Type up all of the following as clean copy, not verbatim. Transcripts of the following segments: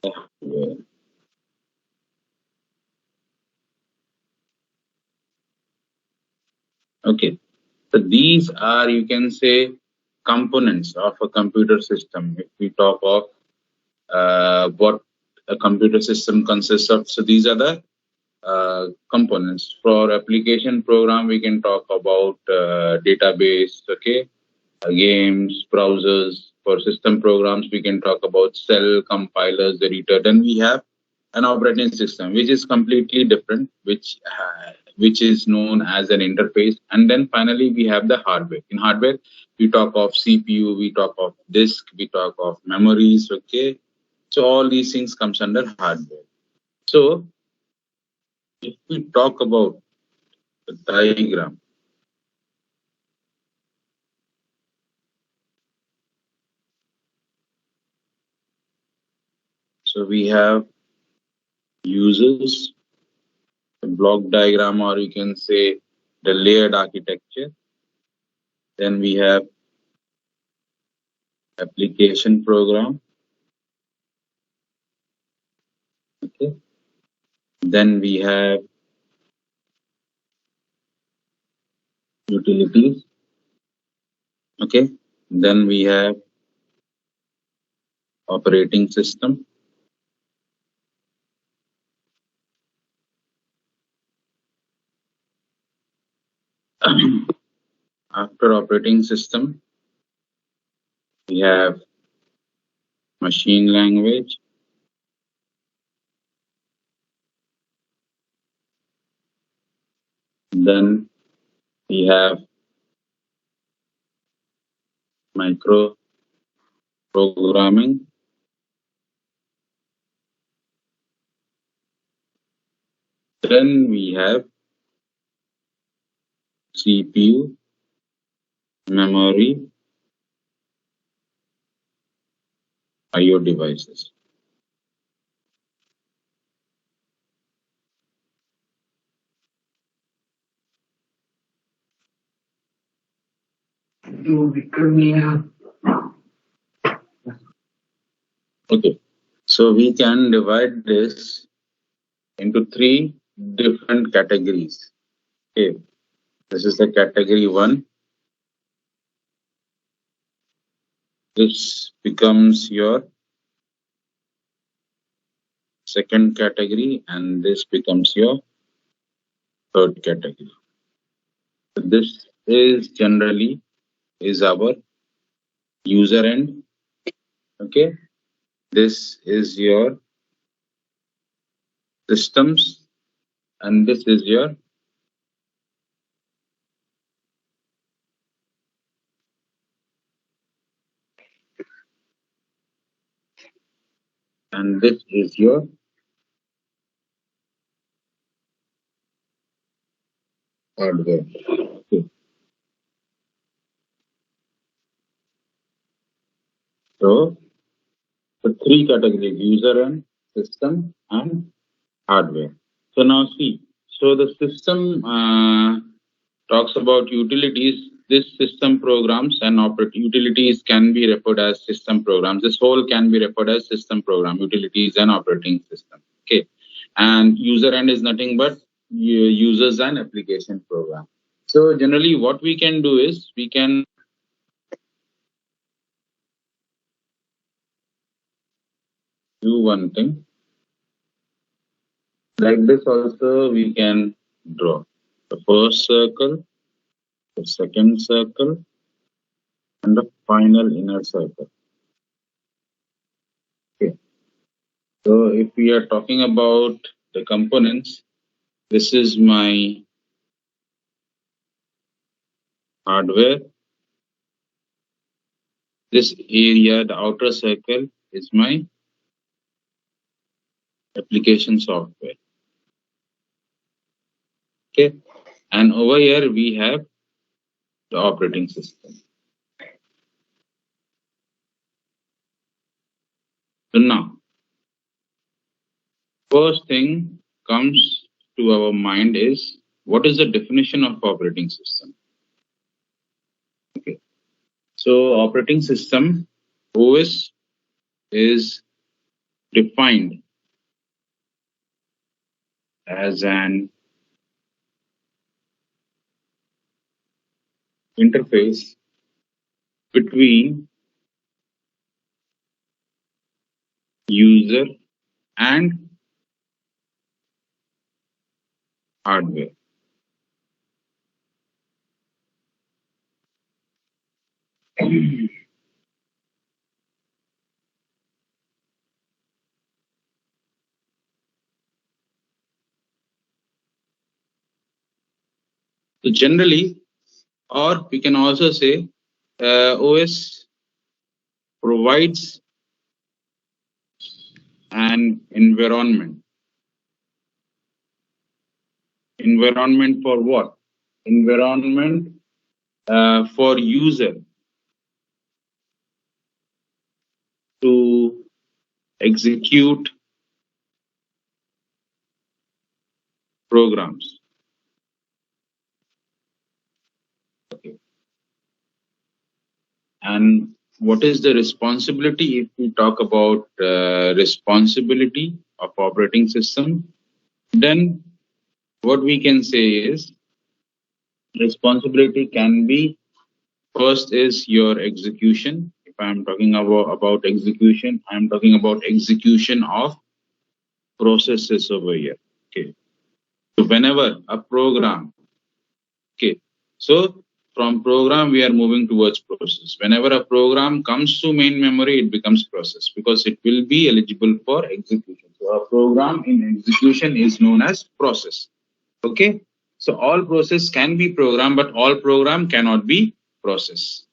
Yeah. Okay. So these are, you can say, components of a computer system. If we talk of what a computer system consists of, so these are the components. For application program, we can talk about database, okay, games, browsers. For system programs, we can talk about cell, compilers, editor. Then we have an operating system, which is completely different, which is known as an interface. And then finally, we have the hardware. In hardware, we talk of CPU, we talk of disk, we talk of memories. Okay, so all these things comes under hardware. So if we talk about the diagram, so we have users, the block diagram, or you can say the layered architecture. Then we have application program. Okay. Then we have utilities. Okay. Then we have operating system. After operating system, we have machine language. Then we have micro programming. Then we have CPU, memory, IO devices. Okay. So we can divide this into three different categories. Okay. This is the category 1. This becomes your second category, and this becomes your third category. So this is generally is our user end. Okay. This is your systems, and this is your hardware. Okay. So the three categories: user end, system, and hardware. So now see. So the system talks about utilities. This system programs and utilities can be referred as system programs. This whole can be referred as system program, utilities and operating system. Okay. And user end is nothing but users and application program. So generally what we can do is we can do one thing. Like this also we can draw the first circle, the second circle, and the final inner circle. Okay. So if we are talking about the components, this is my hardware. This area, the outer circle, is my application software. Okay. And over here we have the operating system. So now, first thing comes to our mind is what is the definition of operating system? Okay. So operating system, OS, is defined as an interface between user and hardware. So generally, or we can also say OS provides an environment. Environment for what? Environment for user to execute programs. Okay. And what is the responsibility? If we talk about responsibility of operating system, then what we can say is responsibility can be first is your execution. If I'm talking about execution, I'm talking about execution of processes over here. Okay. So whenever a program, okay, so from program we are moving towards process. Whenever a program comes to main memory, it becomes process because it will be eligible for execution. So a program in execution is known as process. Okay. So all process can be program, but all program cannot be process.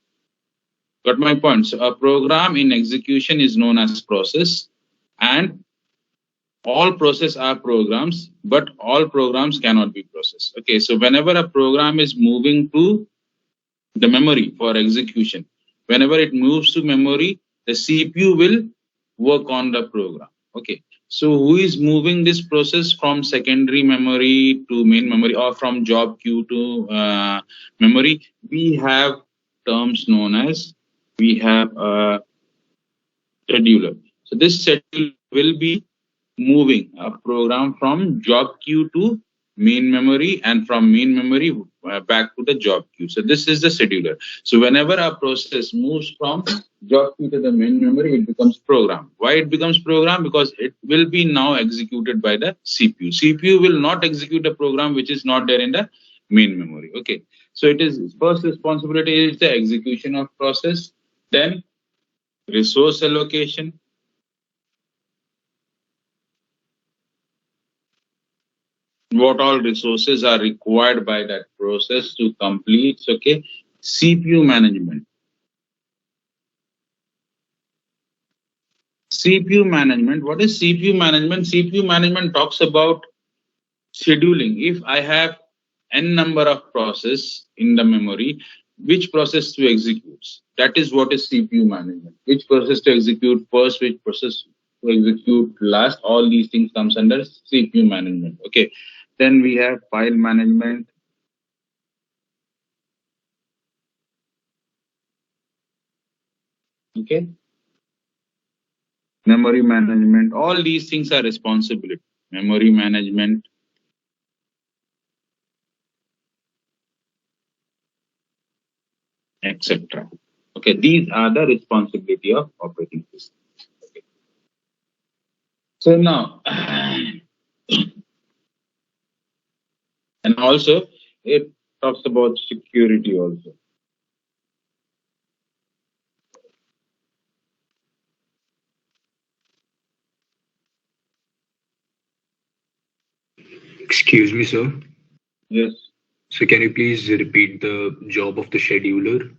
Got my point? So a program in execution is known as process, and all process are programs, but all programs cannot be process. Okay, so whenever a program is moving to the memory for execution, whenever it moves to memory, the CPU will work on the program. Okay, so who is moving this process from secondary memory to main memory or from job queue to memory? We have terms known as, we have a scheduler. So this scheduler will be moving a program from job queue to main memory and from main memory back to the job queue. So this is the scheduler. So whenever a process moves from job queue to the main memory, it becomes program. Why it becomes program? Because it will be now executed by the CPU. CPU will not execute a program which is not there in the main memory. Okay. So it is first responsibility is the execution of process, then resource allocation, what all resources are required by that process to complete. Okay, CPU management. CPU management. What is CPU management? CPU management talks about scheduling. If I have n number of process in the memory, which process to execute? That is what is CPU management. Which process to execute first, which process to execute last. All these things comes under CPU management. Okay. Then we have file management. Okay. Memory management, all these things are responsibility. Memory management, etc. Okay, these are the responsibility of operating system. Okay. So now, and also it talks about security also. Excuse me, sir. Yes. So can you please repeat the job of the scheduler?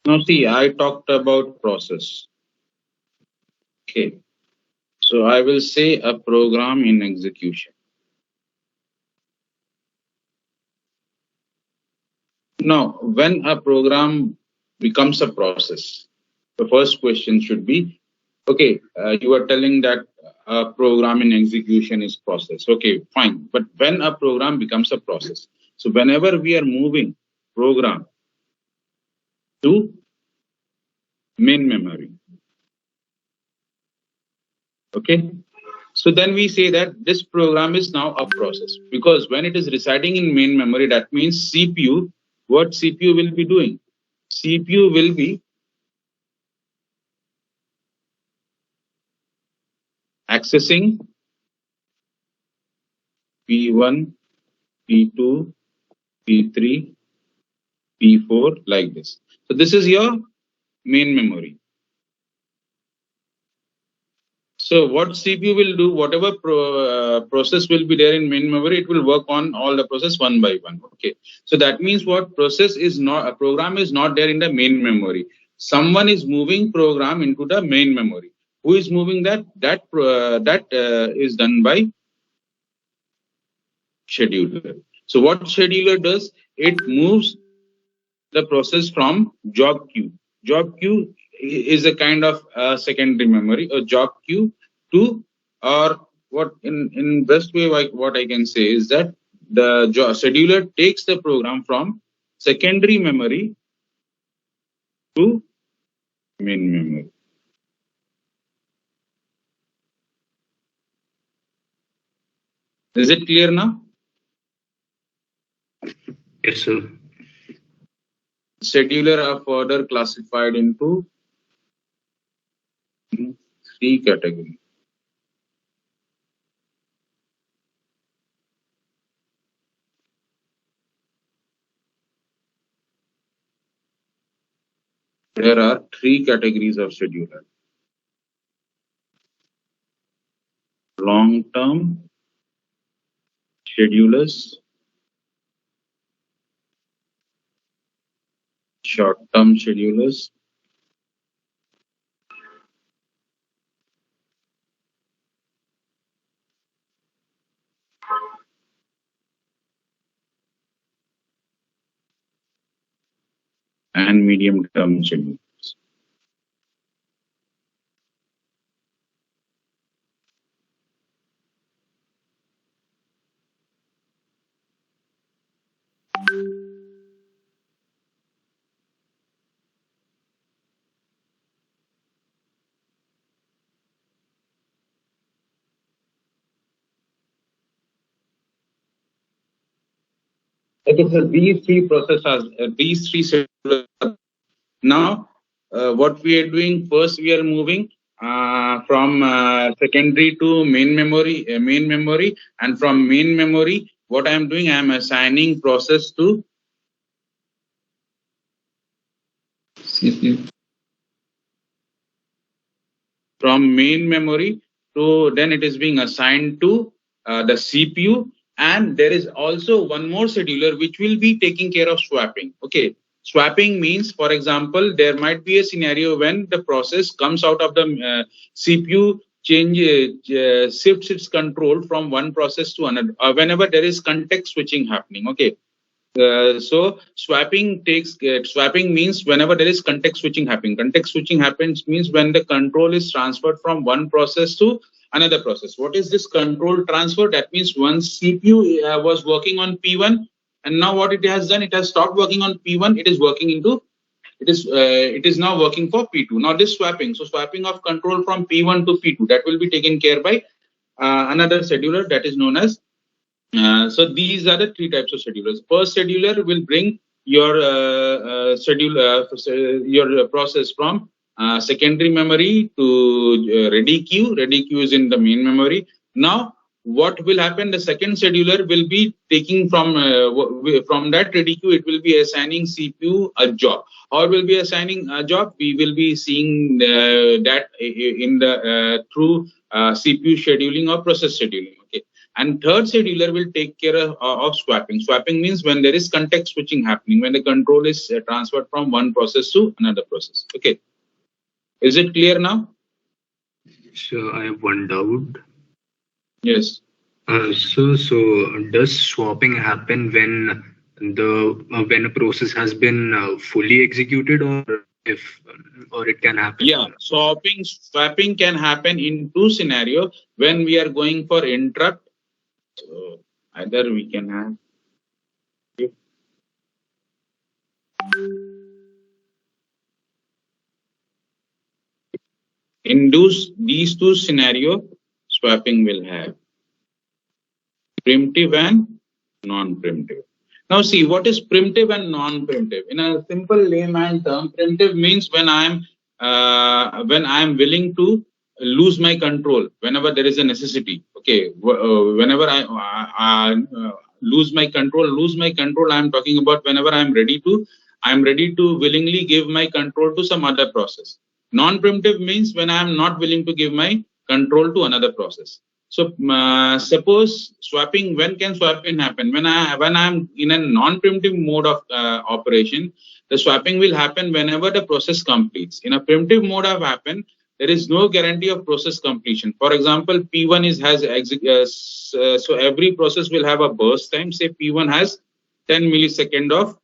Now see, I talked about process. Okay. So I will say a program in execution. Now, when a program becomes a process, the first question should be, okay, you are telling that a program in execution is process. Okay, fine. But when a program becomes a process, so whenever we are moving program to main memory. Okay. So then we say that this program is now a process, because when it is residing in main memory, that means CPU, what CPU will be doing? CPU will be accessing P1, P2, P3, P4 like this. So this is your main memory. So what CPU will do, whatever process will be there in main memory, it will work on all the process one by one. Okay. So that means what process is not, a program is not there in the main memory. Someone is moving program into the main memory. Who is moving that? That is done by scheduler. So what scheduler does? It moves the process from job queue. Job queue is a kind of secondary memory, a job queue to, or what in best way, like what I can say is that the scheduler takes the program from secondary memory to main memory. Is it clear now? Yes, sir. Scheduler are further classified into three categories. There are three categories of scheduler: long-term schedulers, short-term schedulers, and medium-term schedulers. Okay, so these three processes, these three schedulers. Now, what we are doing first, we are moving from secondary to main memory, and from main memory, what I am doing, I am assigning process to CPU. From main memory to, then it is being assigned to the CPU, and there is also one more scheduler which will be taking care of swapping. Okay, swapping means, for example, there might be a scenario when the process comes out of the CPU, shifts its control from one process to another, whenever there is context switching happening. Okay, so swapping means whenever there is context switching happening. Context switching happens means when the control is transferred from one process to another process. What is this control transfer? That means once CPU was working on P1, and now what it has done, it has stopped working on P1. It is working into, it is now working for P2. Now this swapping, so swapping of control from P1 to P2, that will be taken care by another scheduler that is known as so these are the three types of schedulers. First scheduler will bring your your process from secondary memory to ready queue. Ready queue is in the main memory. Now, what will happen? The second scheduler will be taking from that ready queue. It will be assigning CPU a job, or will be assigning a job. We will be seeing that in the through CPU scheduling or process scheduling. Okay. And third scheduler will take care of swapping. Swapping means when there is context switching happening, when the control is transferred from one process to another process. Okay. Is it clear now? So I have one doubt. Yes. So does swapping happen when a process has been fully executed, or if or it can happen? Yeah, swapping can happen in two scenarios when we are going for interrupt. So either we can have. In these two scenario, swapping will have primitive and non-primitive. Now see, what is primitive and non-primitive? In a simple layman term, primitive means when I am willing to lose my control whenever there is a necessity. Okay, whenever I lose my control. I am talking about whenever I am ready to willingly give my control to some other process. Non-primitive means when I am not willing to give my control to another process. So suppose swapping, when can swapping happen? When I'm in a non-primitive mode of operation, the swapping will happen whenever the process completes. In a primitive mode of happen, there is no guarantee of process completion. For example, P1 so every process will have a burst time. Say P1 has 10 millisecond of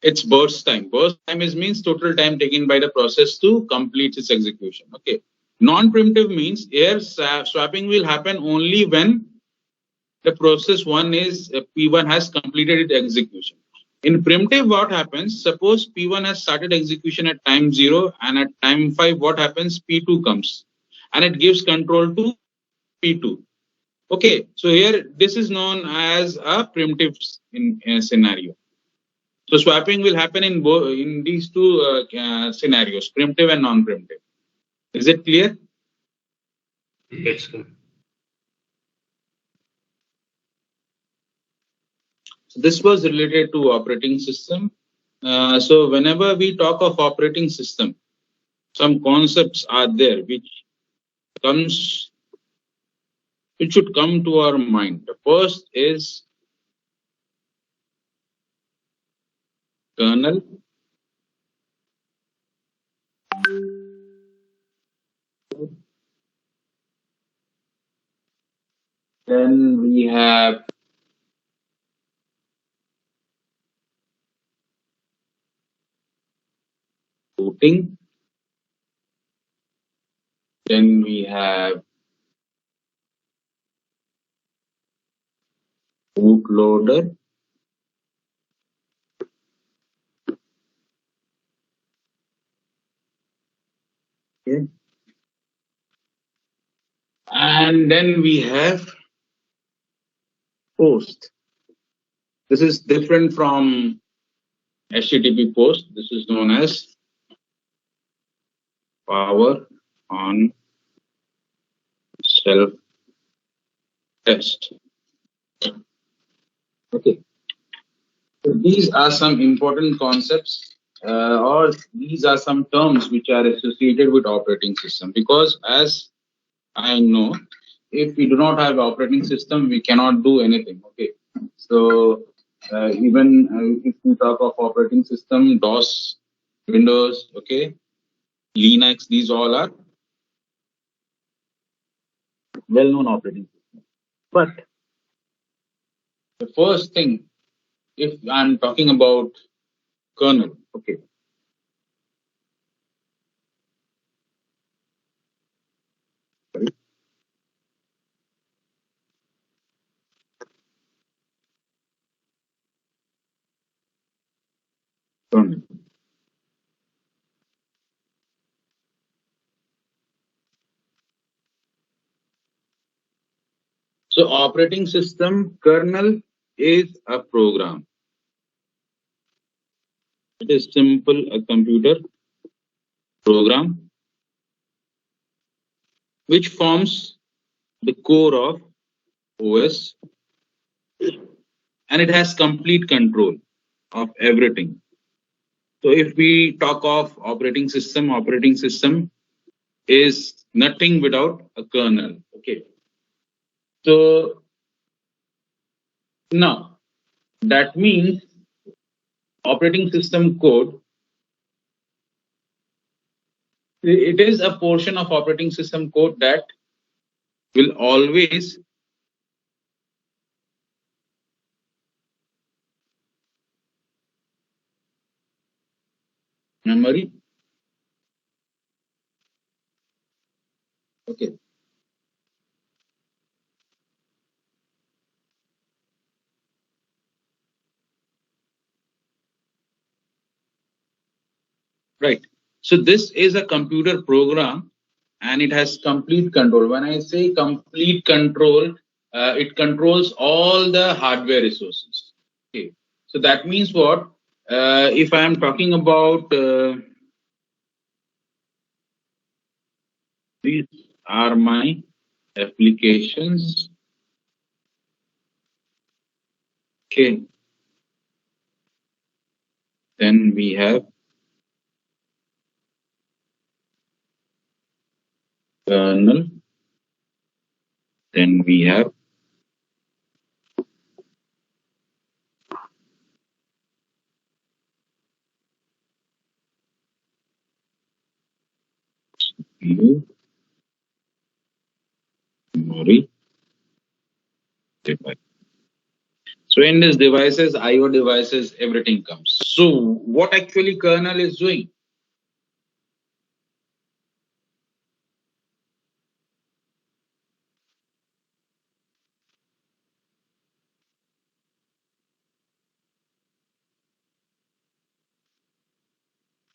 its burst time. Burst time means total time taken by the process to complete its execution. Okay. Non-primitive means here swapping will happen only when the process one is P1 has completed its execution. In primitive, what happens? Suppose P1 has started execution at time 0 and at time 5, what happens? P2 comes and it gives control to P2. Okay, so here this is known as a primitive scenario. So swapping will happen in these two scenarios, primitive and non-primitive. Is it clear? Yes, sir. So this was related to operating system. So whenever we talk of operating system, some concepts are there which should come to our mind. The first is kernel. Then we have routing. Then we have bootloader. Okay. And then we have host. This is different from HTTP post. This is known as power on self test. Okay. So these are some important concepts, or these are some terms which are associated with operating system. Because as I know, if we do not have operating system, we cannot do anything. Okay. So even if we talk of operating system, DOS, Windows, okay, Linux, these all are well-known operating systems. But the first thing, if I'm talking about kernel, okay, sorry, kernel. So operating system kernel is a program. It is simple a computer program which forms the core of OS, and it has complete control of everything. So if we talk of operating system is nothing without a kernel. Okay. So now that means operating system code, it is a portion of operating system code that will always memory. Okay. Right. So this is a computer program and it has complete control. When I say complete control, it controls all the hardware resources. Okay. So that means what? If I am talking about these are my applications. Okay. Then we have kernel. Then we have view, memory, device. So in these devices, IO devices, everything comes. So what actually kernel is doing?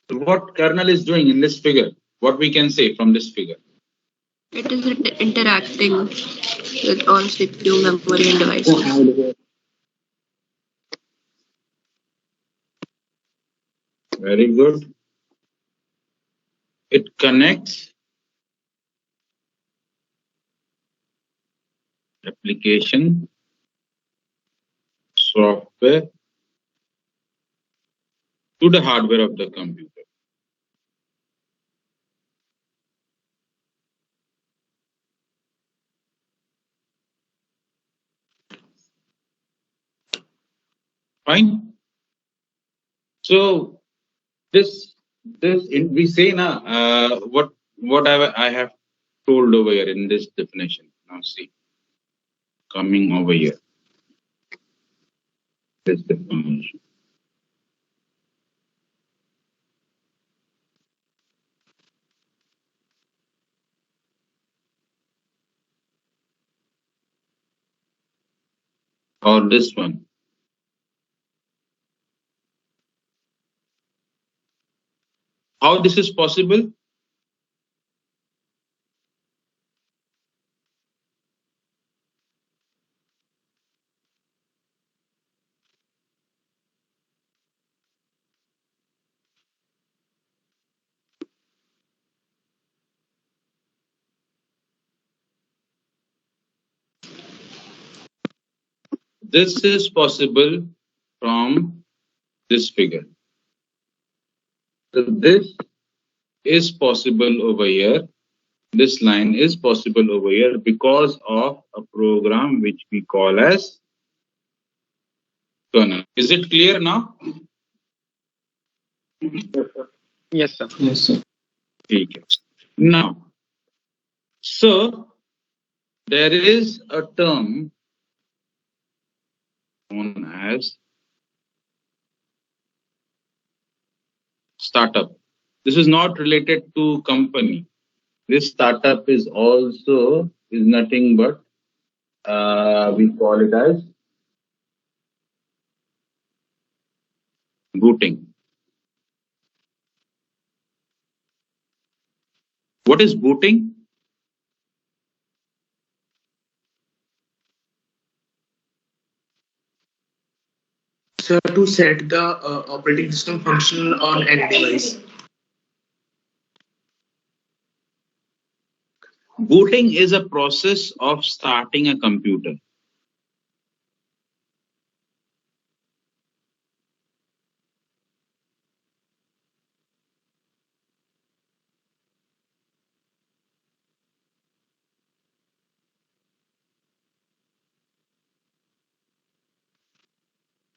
So what kernel is doing in this figure? What we can say from this figure? It is interacting with all CPU, memory, and devices. Very good. It connects application, software to the hardware of the computer. Fine. So we say now what I have told over here in this definition. Now see, coming over here, this definition. Or this one. How this is possible? This is possible from this figure. So this is possible over here. This line is possible over here because of a program which we call as kernel. Is it clear now? Yes, sir. Yes, sir. Okay. Now, so there is a term known as startup. This is not related to company. This startup is also is nothing but we call it as booting. What is booting? So to set the operating system function on any device. Booting is a process of starting a computer.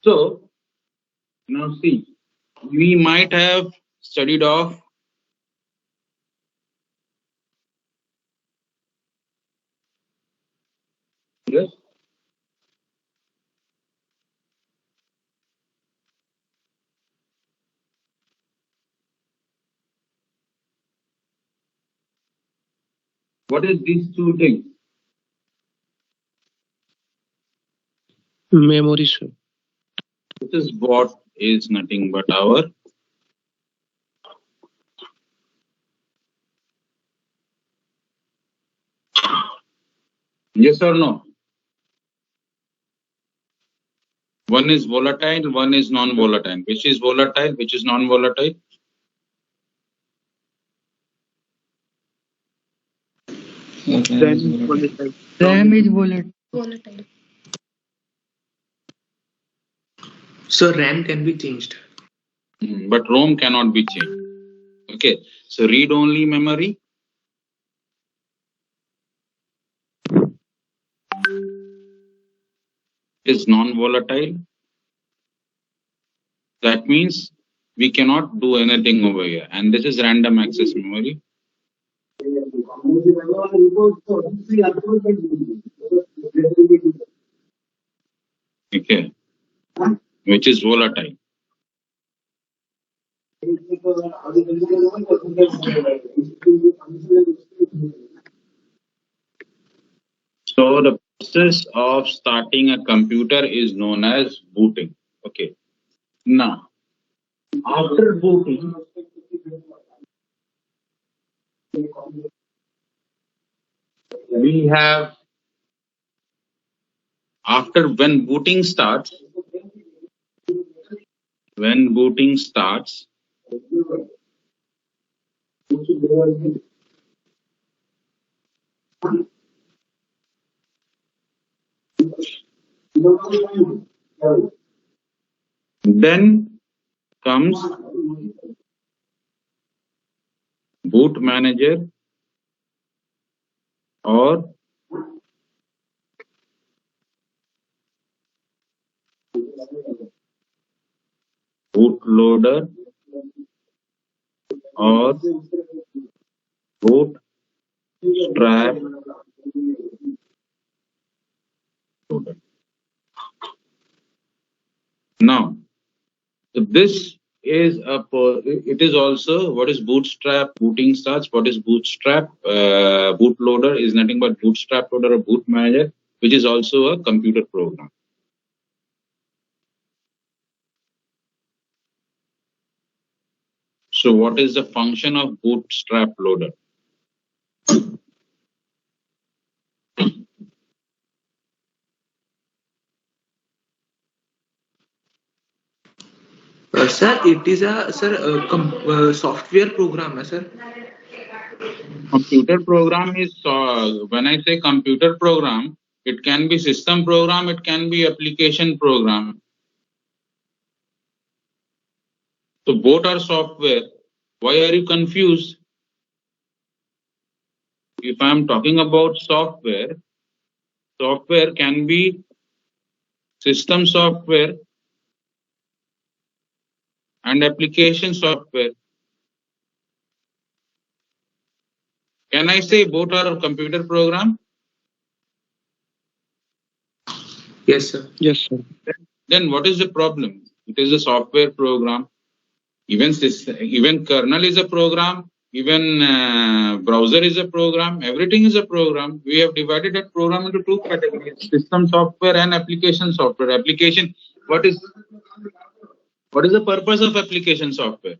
So now see, we might have studied of yes. What is these two things? Memory, sir. This is what is nothing but our Yes or no? One is volatile, one is non-volatile. Which is volatile, which is non-volatile? Then volatile. RAM is volatile. Volatile. So RAM can be changed. But ROM cannot be changed. Okay. So read-only memory is non-volatile. That means we cannot do anything over here. And this is random access memory. Okay. Which is volatile. So the process of starting a computer is known as booting. Okay. Now, after booting, we have after when booting starts, then comes boot manager or bootloader or bootstrap loader. Now, this is it is also what is bootstrap booting starts. What is bootstrap bootloader is nothing but bootstrap loader or boot manager, which is also a computer program. So, what is the function of bootstrap loader? Sir, it is a software program, sir. Computer program is when I say computer program, it can be system program, it can be application program. So both are software. Why are you confused? If I am talking about software, software can be system software and application software. Can I say both are a computer program? Yes, sir. Yes, sir. Then what is the problem? It is a software program. Even kernel is a program. Even browser is a program. Everything is a program. We have divided that program into two categories: system software and application software. Application. What is the purpose of application software?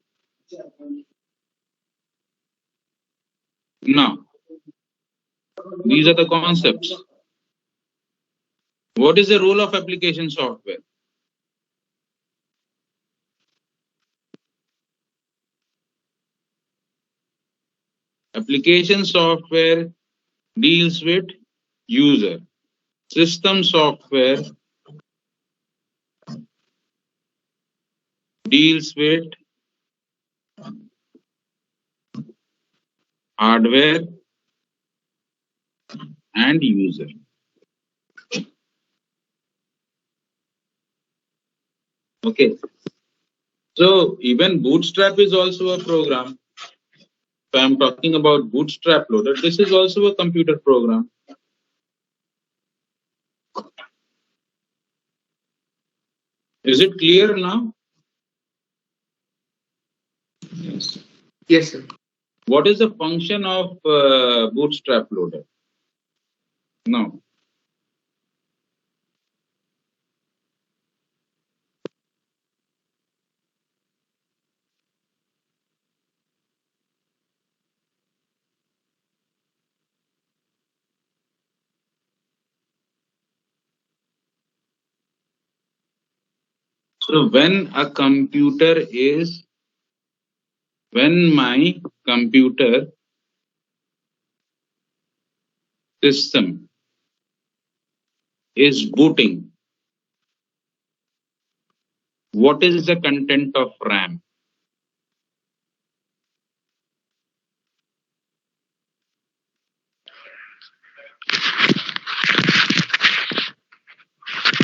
Now, these are the concepts. What is the role of application software? Application software deals with user. System software deals with hardware and user. Okay. So even Bootstrap is also a program. If I am talking about Bootstrap loader, this is also a computer program. Is it clear now? Yes, sir. What is the function of Bootstrap loader? Now, So when my computer system is booting, what is the content of RAM?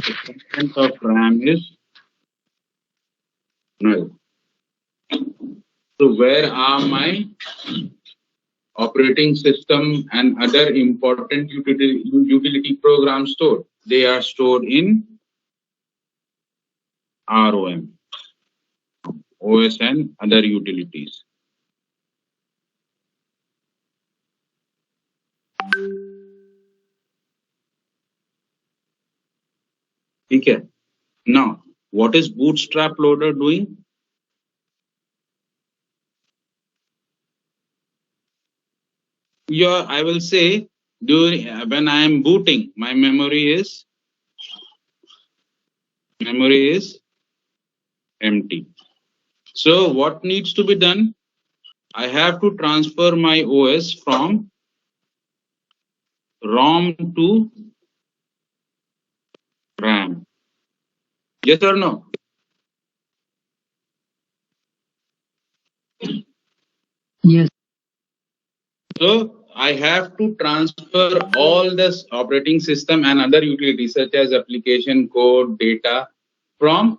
The content of RAM is null. So where are my operating system and other important utility programs stored? They are stored in ROM, OS and other utilities. Okay. Now, what is Bootstrap Loader doing? I will say during when I am booting, my memory is empty. So what needs to be done? I have to transfer my OS from ROM to RAM. Yes or no? Yes. So I have to transfer all this operating system and other utilities such as application code, data from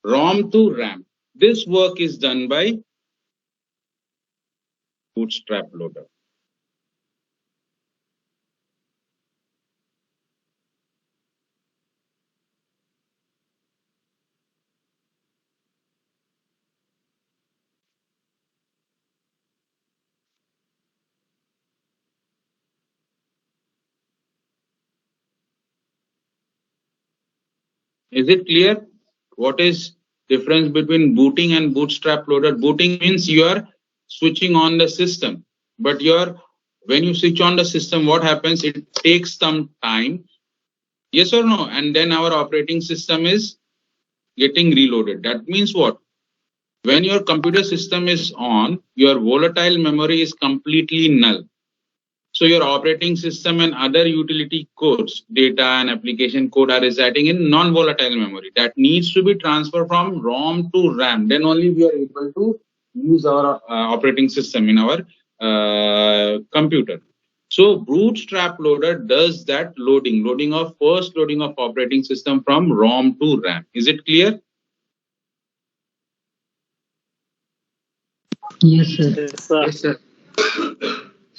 ROM to RAM. This work is done by Bootstrap Loader. Is it clear? What is difference between booting and Bootstrap Loader? Booting means you are switching on the system, but when you switch on the system, what happens? It takes some time. Yes or no? And then our operating system is getting reloaded. That means what? When your computer system is on, your volatile memory is completely null. So your operating system and other utility codes, data and application code are residing in non-volatile memory that needs to be transferred from ROM to RAM. Then only we are able to use our operating system in our computer. So Bootstrap Loader does that loading of operating system from ROM to RAM. Is it clear? Yes, sir. Yes, sir. Yes, sir.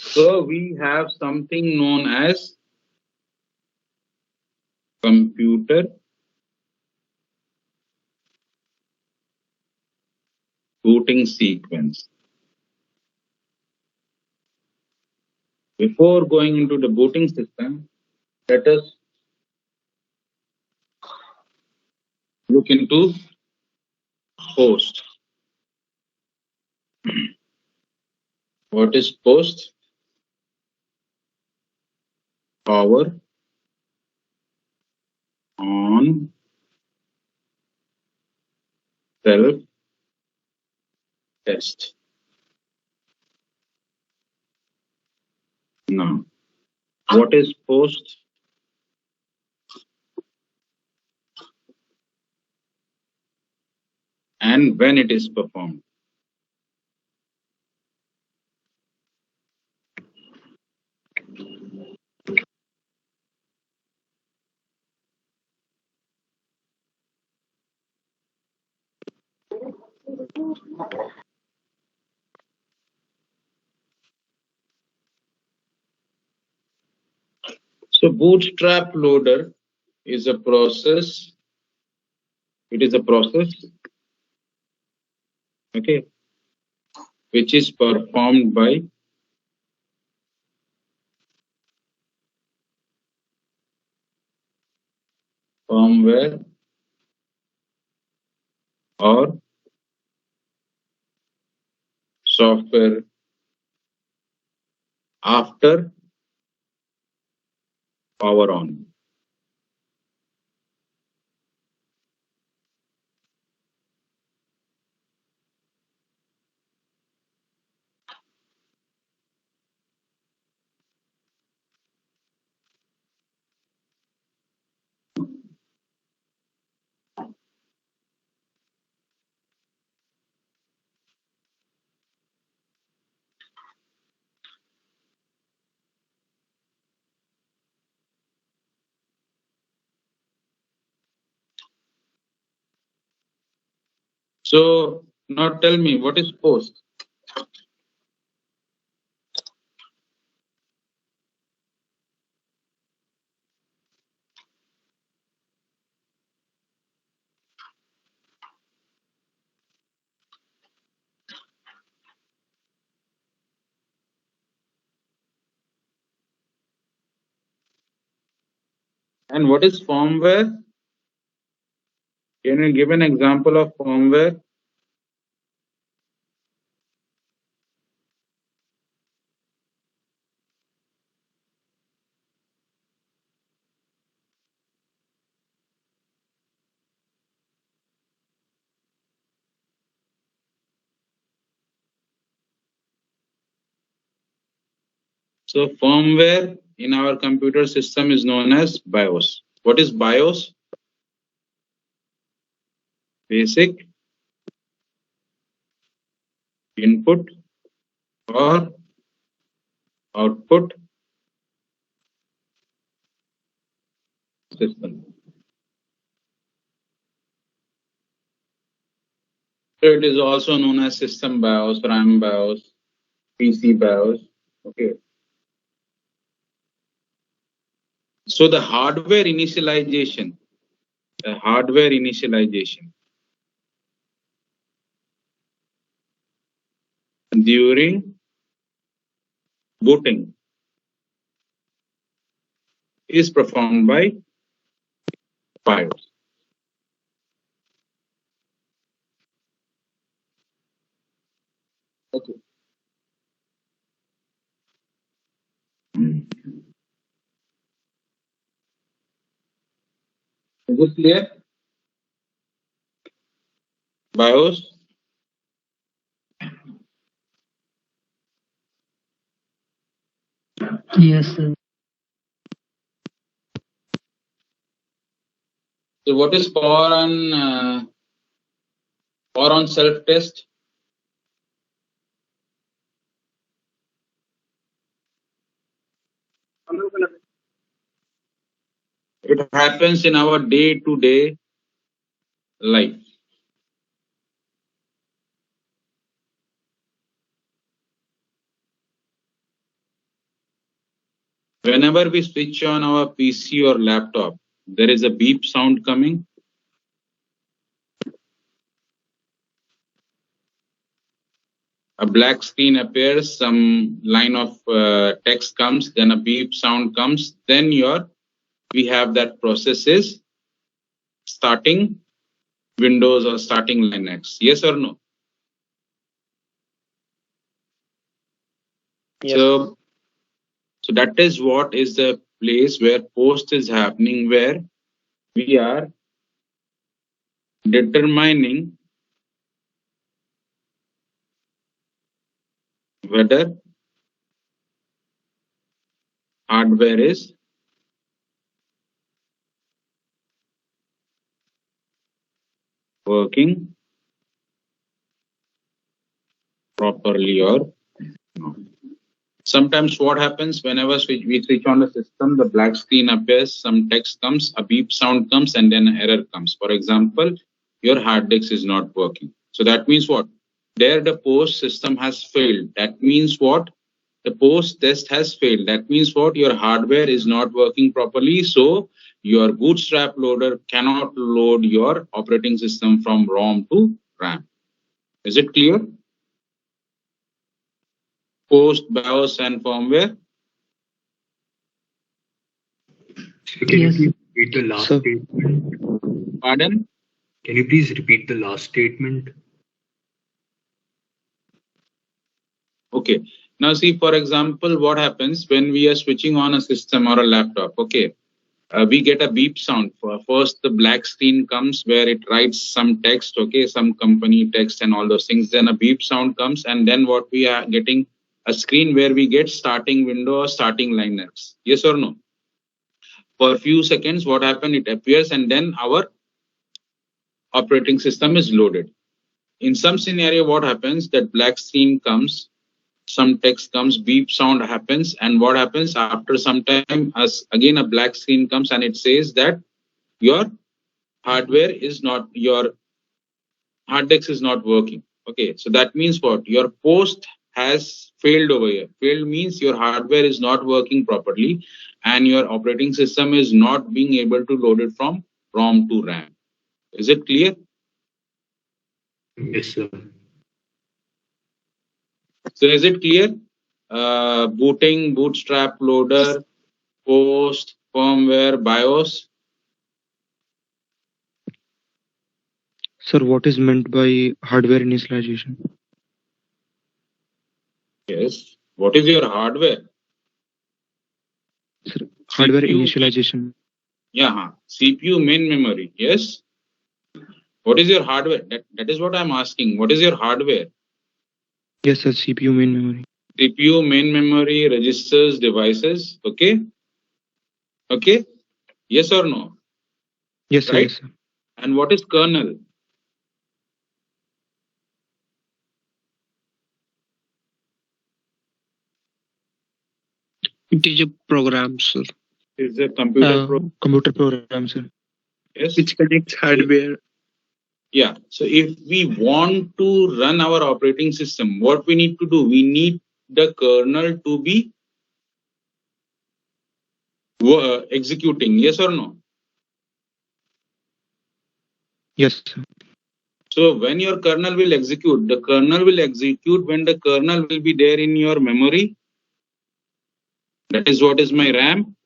So we have something known as computer booting sequence. Before going into the booting system, let us look into post. What is post? Power on self test. Now, what is post? And when it is performed. So Bootstrap Loader is a process. It is a process, okay, which is performed by firmware or software after power on. So now tell me, what is post? And what is firmware? Can you give an example of firmware? So firmware in our computer system is known as BIOS. What is BIOS? Basic input or output system. So it is also known as system BIOS, RAM BIOS, PC BIOS. Okay. So the hardware initialization during booting is performed by BIOS. Okay. Is this clear? BIOS. Yes, sir. So what is power on self test? It happens in our day-to-day life. Whenever we switch on our PC or laptop, there is a beep sound coming. A black screen appears, some line of text comes, then a beep sound comes, then we have that process is starting Windows or starting Linux. Yes or no? Yes. So that is what is the place where post is happening, where we are determining whether hardware is working properly or not. Sometimes what happens, whenever we switch on the system, the black screen appears, some text comes, a beep sound comes, and then an error comes. For example, your hard disk is not working. So that means what? There the post system has failed. That means what? The post test has failed. That means what? Your hardware is not working properly. So your bootstrap loader cannot load your operating system from ROM to RAM. Is it clear? Post, BIOS, and firmware. So can Yes. you please repeat the last So- statement? Pardon? Can you please repeat the last statement? Okay. Now see, for example, what happens when we are switching on a system or a laptop? Okay. We get a beep sound. First, the black screen comes where it writes some text, okay, some company text and all those things. Then a beep sound comes, and then what we are getting a screen where we get starting window or starting Linux. Yes or no? For a few seconds, what happened? It appears, and then our operating system is loaded. In some scenario, what happens? That black screen comes, some text comes, beep sound happens, and what happens after some time? As again a black screen comes, and it says that your hardware is not, your hard disk is not working. Okay, so that means what? Your post has failed over here. Failed means your hardware is not working properly and your operating system is not being able to load it from ROM to RAM. Is it clear? Yes, sir. So is it clear? Booting, bootstrap loader, post, firmware, BIOS. Sir, what is meant by hardware initialization? Yes. What is your hardware? Sir, hardware CPU. initialization. Yeah, CPU main memory. Yes. What is your hardware? That is what I'm asking. What is your hardware? Yes, sir, CPU main memory. CPU main memory, registers, devices. Okay. Okay. Yes or no? Yes, sir, Right. yes, sir. And what is kernel? It is a program, sir. Is a computer program. Computer program, sir. Yes. Which connects hardware. Yeah. So if we want to run our operating system, what we need to do? We need the kernel to be executing. Yes or no? Yes, sir. So when your kernel will execute, the kernel will execute when the kernel will be there in your memory. That is what is my RAM.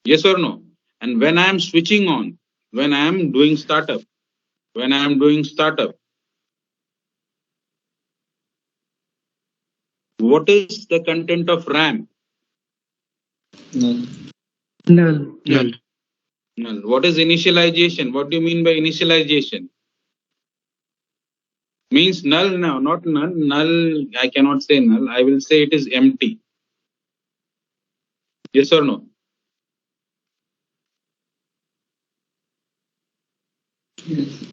Yes or no? And when I am switching on, when I am doing startup, what is the content of RAM? Null. Null. Null. What is initialization? What do you mean by initialization? Means null now, not null. Null, I cannot say null. I will say it is empty. Yes or no? Yes.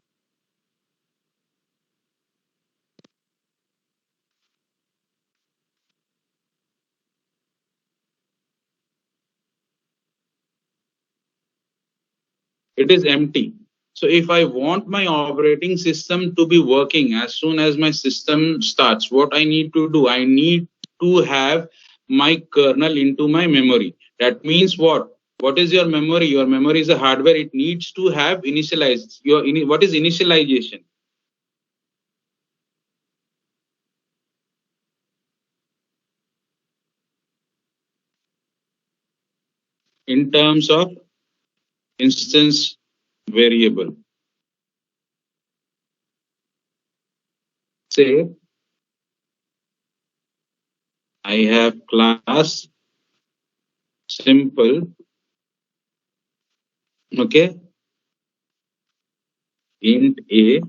It is empty. So if I want my operating system to be working as soon as my system starts, what I need to do? I need to have my kernel into my memory. That means what? What is your memory? Your memory is a hardware. It needs to have initialized. What is initialization? In terms of instance variable. Say I have class simple, okay, int a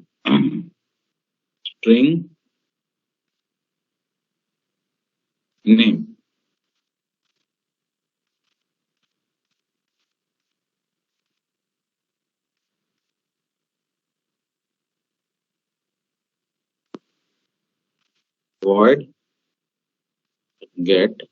string name. Void get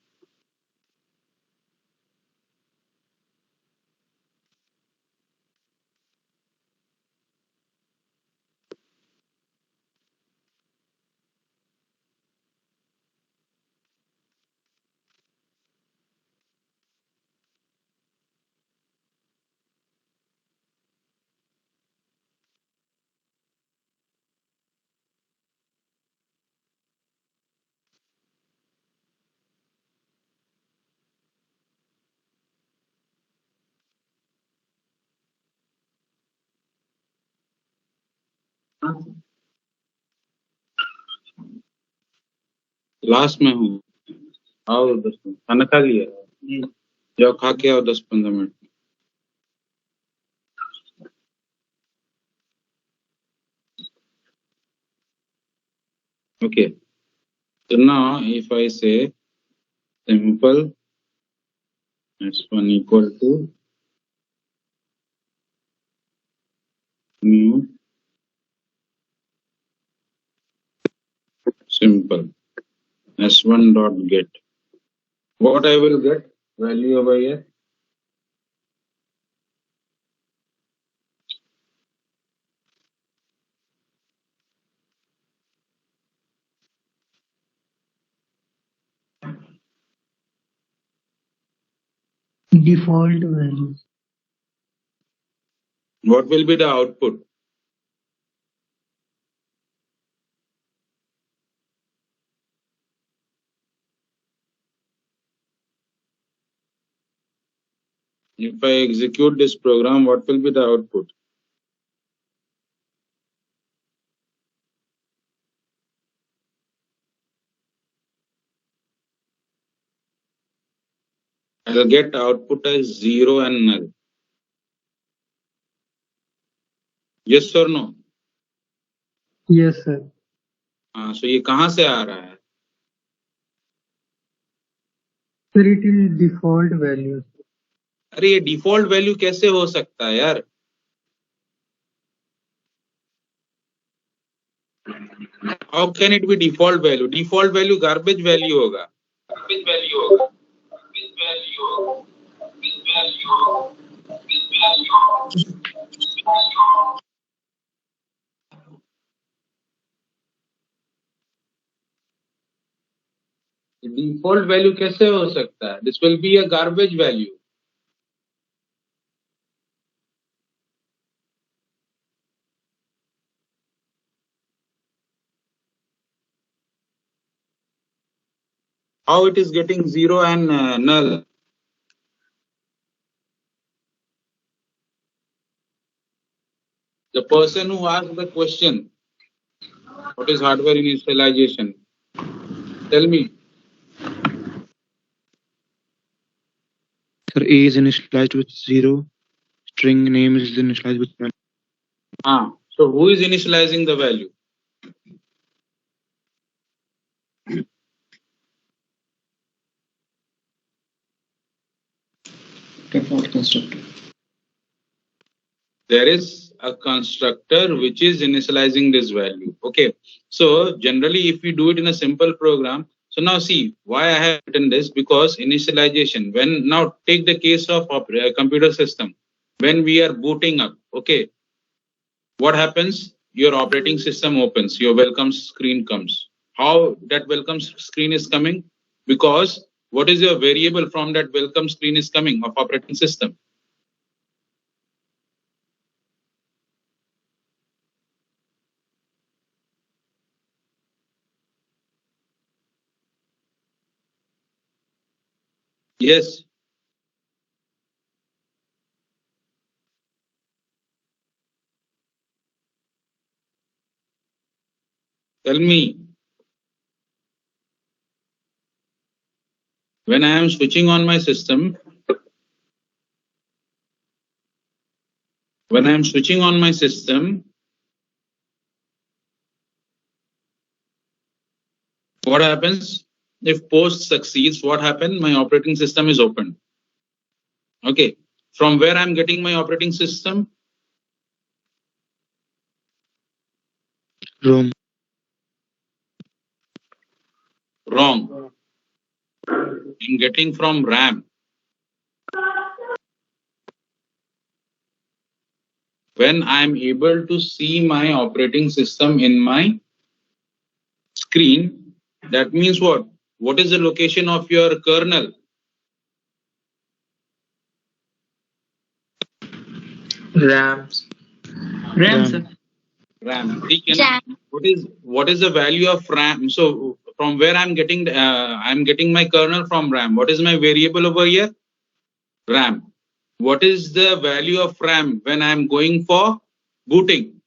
last में हूँ आओ 10 minute खाना खा लिया जाओ खा के आओ 10-15 minute okay so now if I say simple s1 equal to new simple s1 dot get what I will get value over here Default values. What will be the output? If I execute this program, what will be the output? I'll get output as 0 and null. Yes or no? Yes, sir. So ये कहाँ से आ रहा है? Sir, it is default values. अरे ये default value कैसे हो सकता है यार? How can it be default value? Default value garbage value होगा. Garbage value होगा. Garbage value होगा. Garbage value होगा. Garbage value होगा. Default value कैसे हो सकता है? This will be a garbage value. How it is getting 0 and null? The person who asked the question, what is hardware initialization? Tell me. Sir, A is initialized with 0. String name is initialized with 1. So who is initializing the value? Default constructor. There is a constructor which is initializing this value. Okay. So generally, if we do it in a simple program, so now see why I have written this, because initialization, when now take the case of computer system, when we are booting up, okay, what happens? Your operating system opens, your welcome screen comes. How that welcome screen is coming? Because what is your variable from that welcome screen is coming of operating system? Yes. Tell me. When I am switching on my system, what happens? If post succeeds, what happens? My operating system is open. Okay. From where I'm getting my operating system? ROM. Wrong. I'm getting from RAM. When I'm able to see my operating system in my screen, that means what? What is the location of your kernel? RAMs. RAM, sir. RAM. What is the value of RAM? So from where I'm getting my kernel from RAM. What is my variable over here? RAM. What is the value of RAM when I'm going for booting?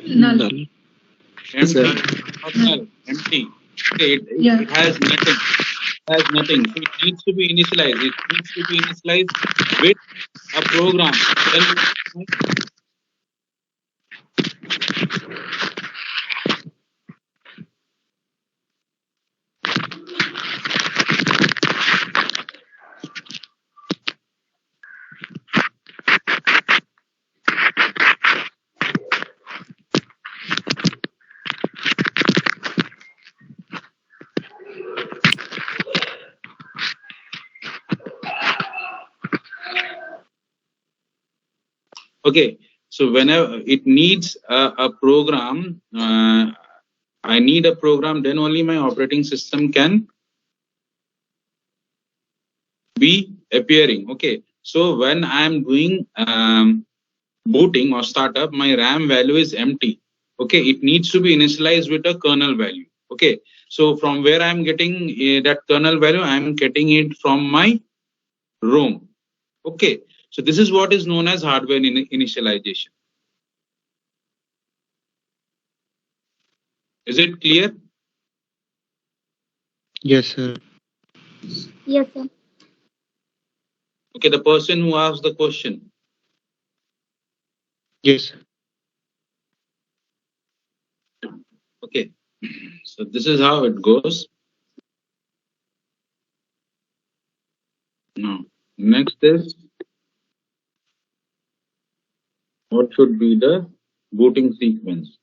Null. Empty. Not null. Empty. Okay, it has nothing. It has nothing. So it needs to be initialized. It needs to be initialized with a program. Then okay, so whenever it needs a program, I need a program, then only my operating system can be appearing. Okay, so when I am doing booting or startup, my RAM value is empty. Okay, it needs to be initialized with a kernel value. Okay, so from where I am getting that kernel value, I am getting it from my ROM. Okay, so this is what is known as hardware initialization. Is it clear? Yes, sir. Yes, sir. Okay, the person who asked the question. Yes. Okay, so this is how it goes. Now, next is what should be the booting sequence.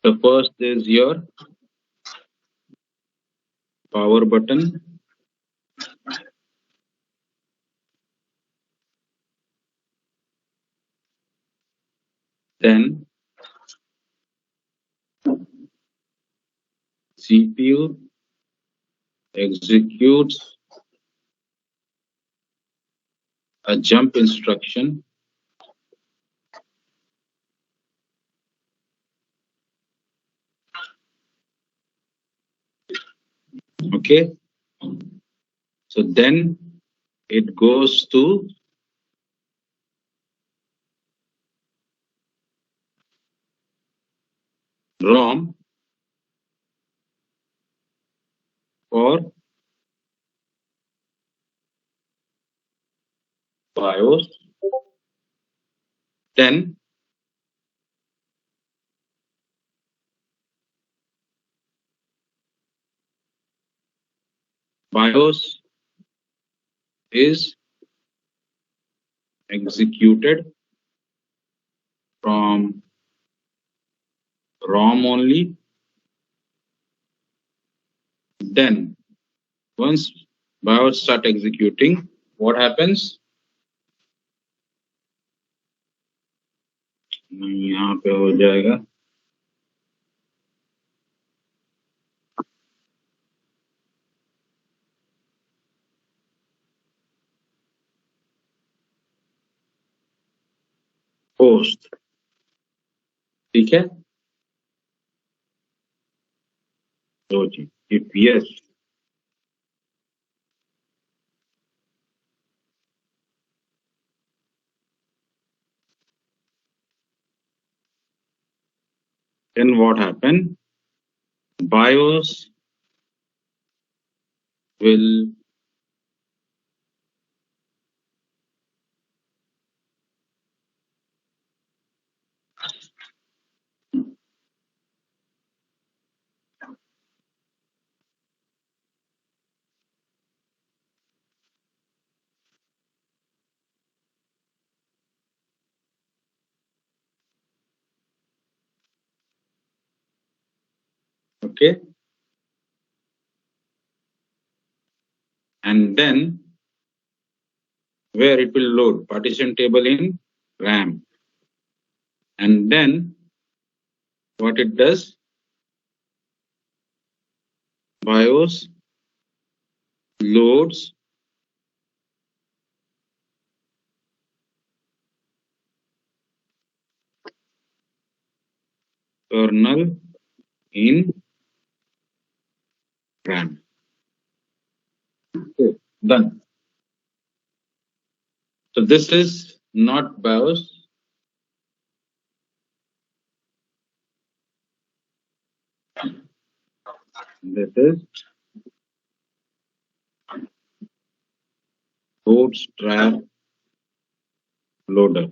The first is your power button, then CPU executes a jump instruction. Okay, so then it goes to ROM or BIOS, then BIOS is executed from ROM only. Then once BIOS start executing, what happens? यहाँ पे हो जाएगा post. ठीक है, तो जी if yes, then what happen? BIOS will okay, and then where it will load partition table in RAM, and then what it does, BIOS loads kernel in RAM. Okay, done. So this is not BIOS, this is bootstrap loader.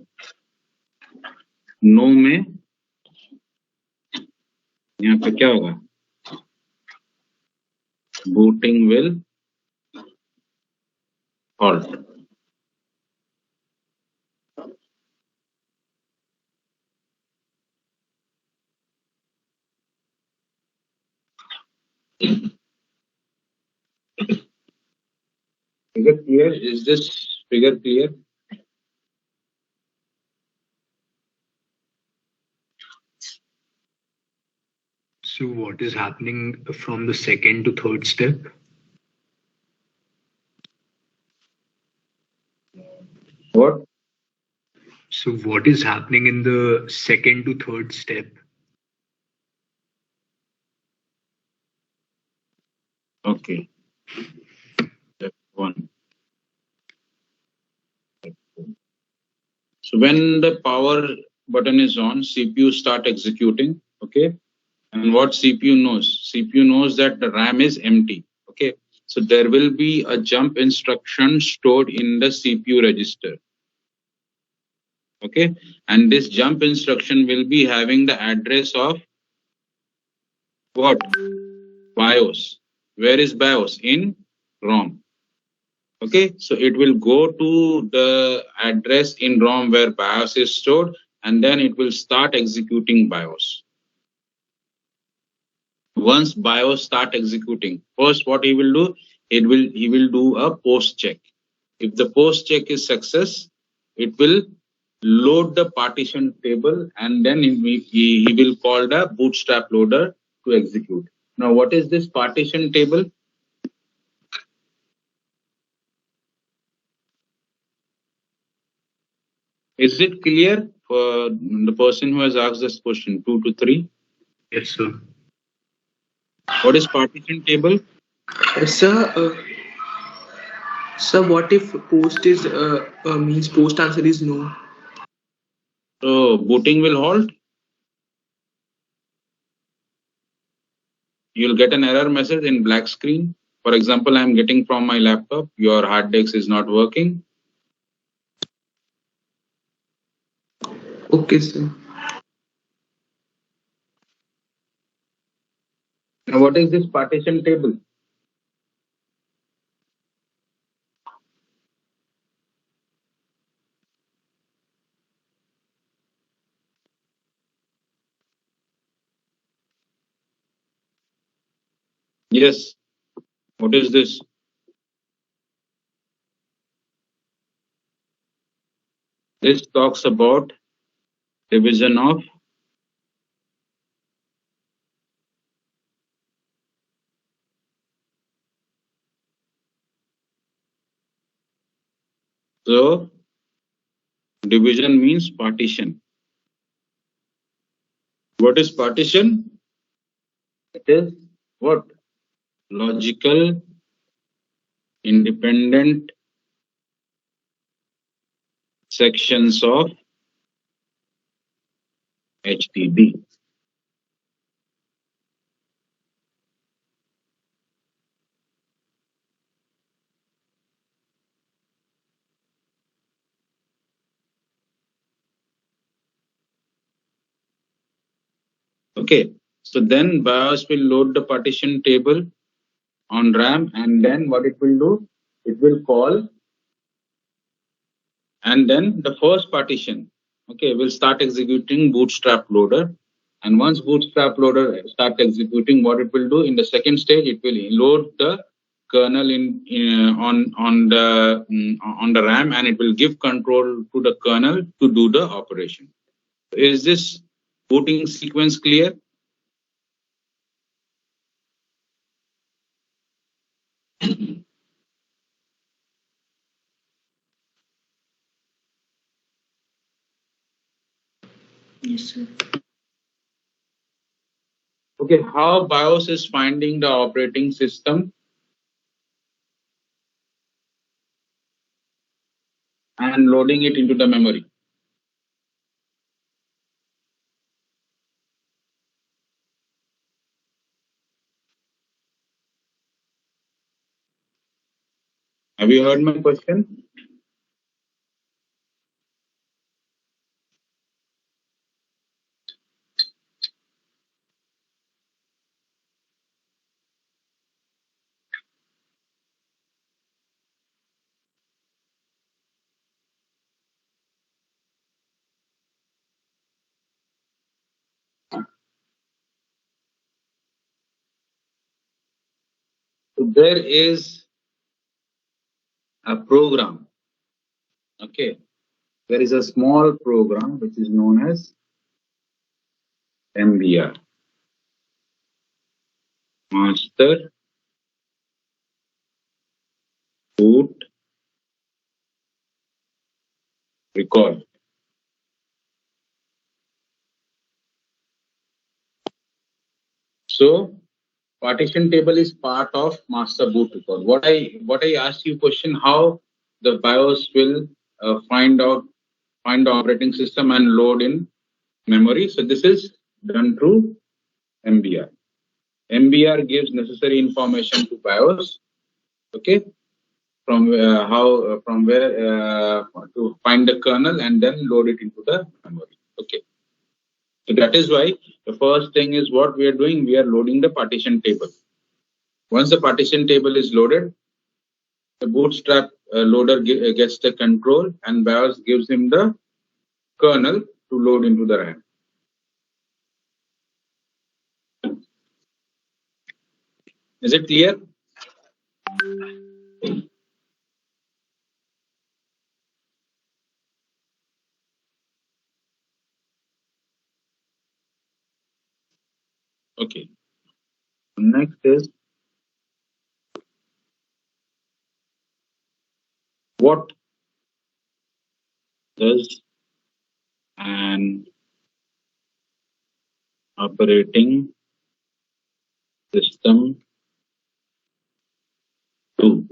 नो में यहाँ पे क्या होगा, booting will halt. Is it clear? Is this figure clear? So what is happening from the second to third step? What? So what is happening in the second to third step? Okay. Step one. So when the power button is on, CPU start executing. Okay. And what CPU knows? CPU knows that the RAM is empty. Okay. So there will be a jump instruction stored in the CPU register. Okay. And this jump instruction will be having the address of what? BIOS. Where is BIOS? In ROM. Okay. So it will go to the address in ROM where BIOS is stored, and then it will start executing BIOS. Once BIOS start executing, first what he will do, he will do a post check. If the post check is success, it will load the partition table, and then he will call the bootstrap loader to execute. Now, what is this partition table? Is it clear for the person who has asked this question? 2 to 3. Yes, sir. What is partition table? Sir, sir, what if post is means post answer is no? So booting will halt. You'll get an error message in black screen. For example, I'm getting from my laptop, your hard disk is not working. Okay, sir. Now, what is this partition table? Yes. What is this? This talks about division of so division means partition. What is partition? It is what? Logical independent sections of HDD. Okay. So then BIOS will load the partition table on RAM, and then what it will do? It will call, and then the first partition, okay, will start executing bootstrap loader. And once bootstrap loader start executing, what it will do in the second stage, it will load the kernel on the RAM, and it will give control to the kernel to do the operation. Is this booting sequence clear? Yes, sir. Okay, how BIOS is finding the operating system and loading it into the memory? Have you heard my question? there is a program. Okay, there is a small program which is known as MBR, Master Boot Record. So partition table is part of master boot record. What I asked you question, how the BIOS will find the operating system and load in memory. So this is done through MBR. MBR gives necessary information to BIOS. Okay, from where to find the kernel and then load it into the memory. Okay, so that is why the first thing is what we are doing. We are loading the partition table. Once the partition table is loaded, the bootstrap loader gets the control and BIOS gives him the kernel to load into the RAM. Is it clear? Okay. Next is what does an operating system do?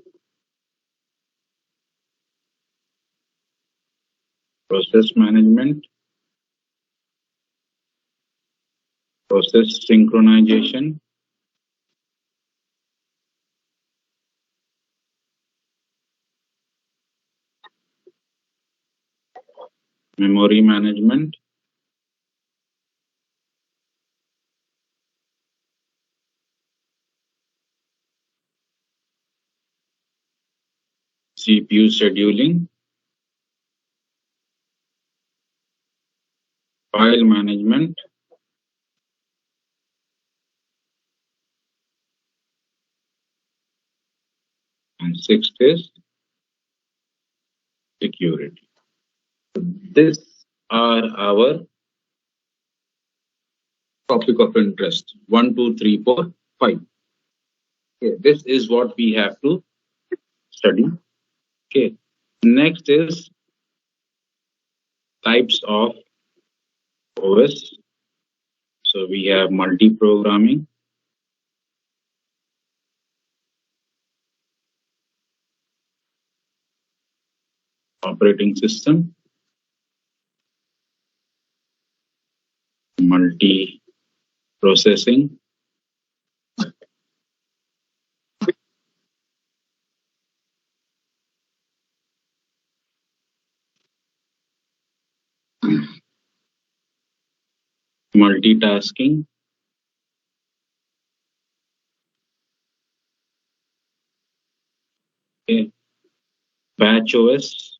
Process management, process synchronization, memory management, CPU scheduling, file management, and sixth is security. These are our topic of interest. 1, 2, 3, 4, 5. Okay, this is what we have to study. Okay. Next is types of OS. So we have multi-programming, operating system, multi-processing, multitasking, okay. Batch OS,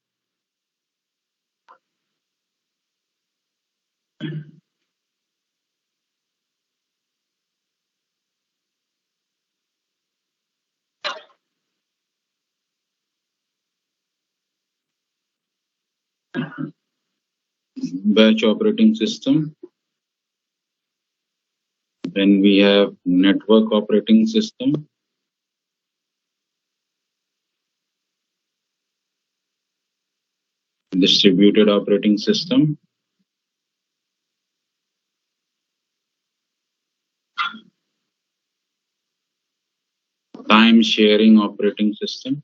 batch operating system. Then we have network operating system, distributed operating system, time sharing operating system,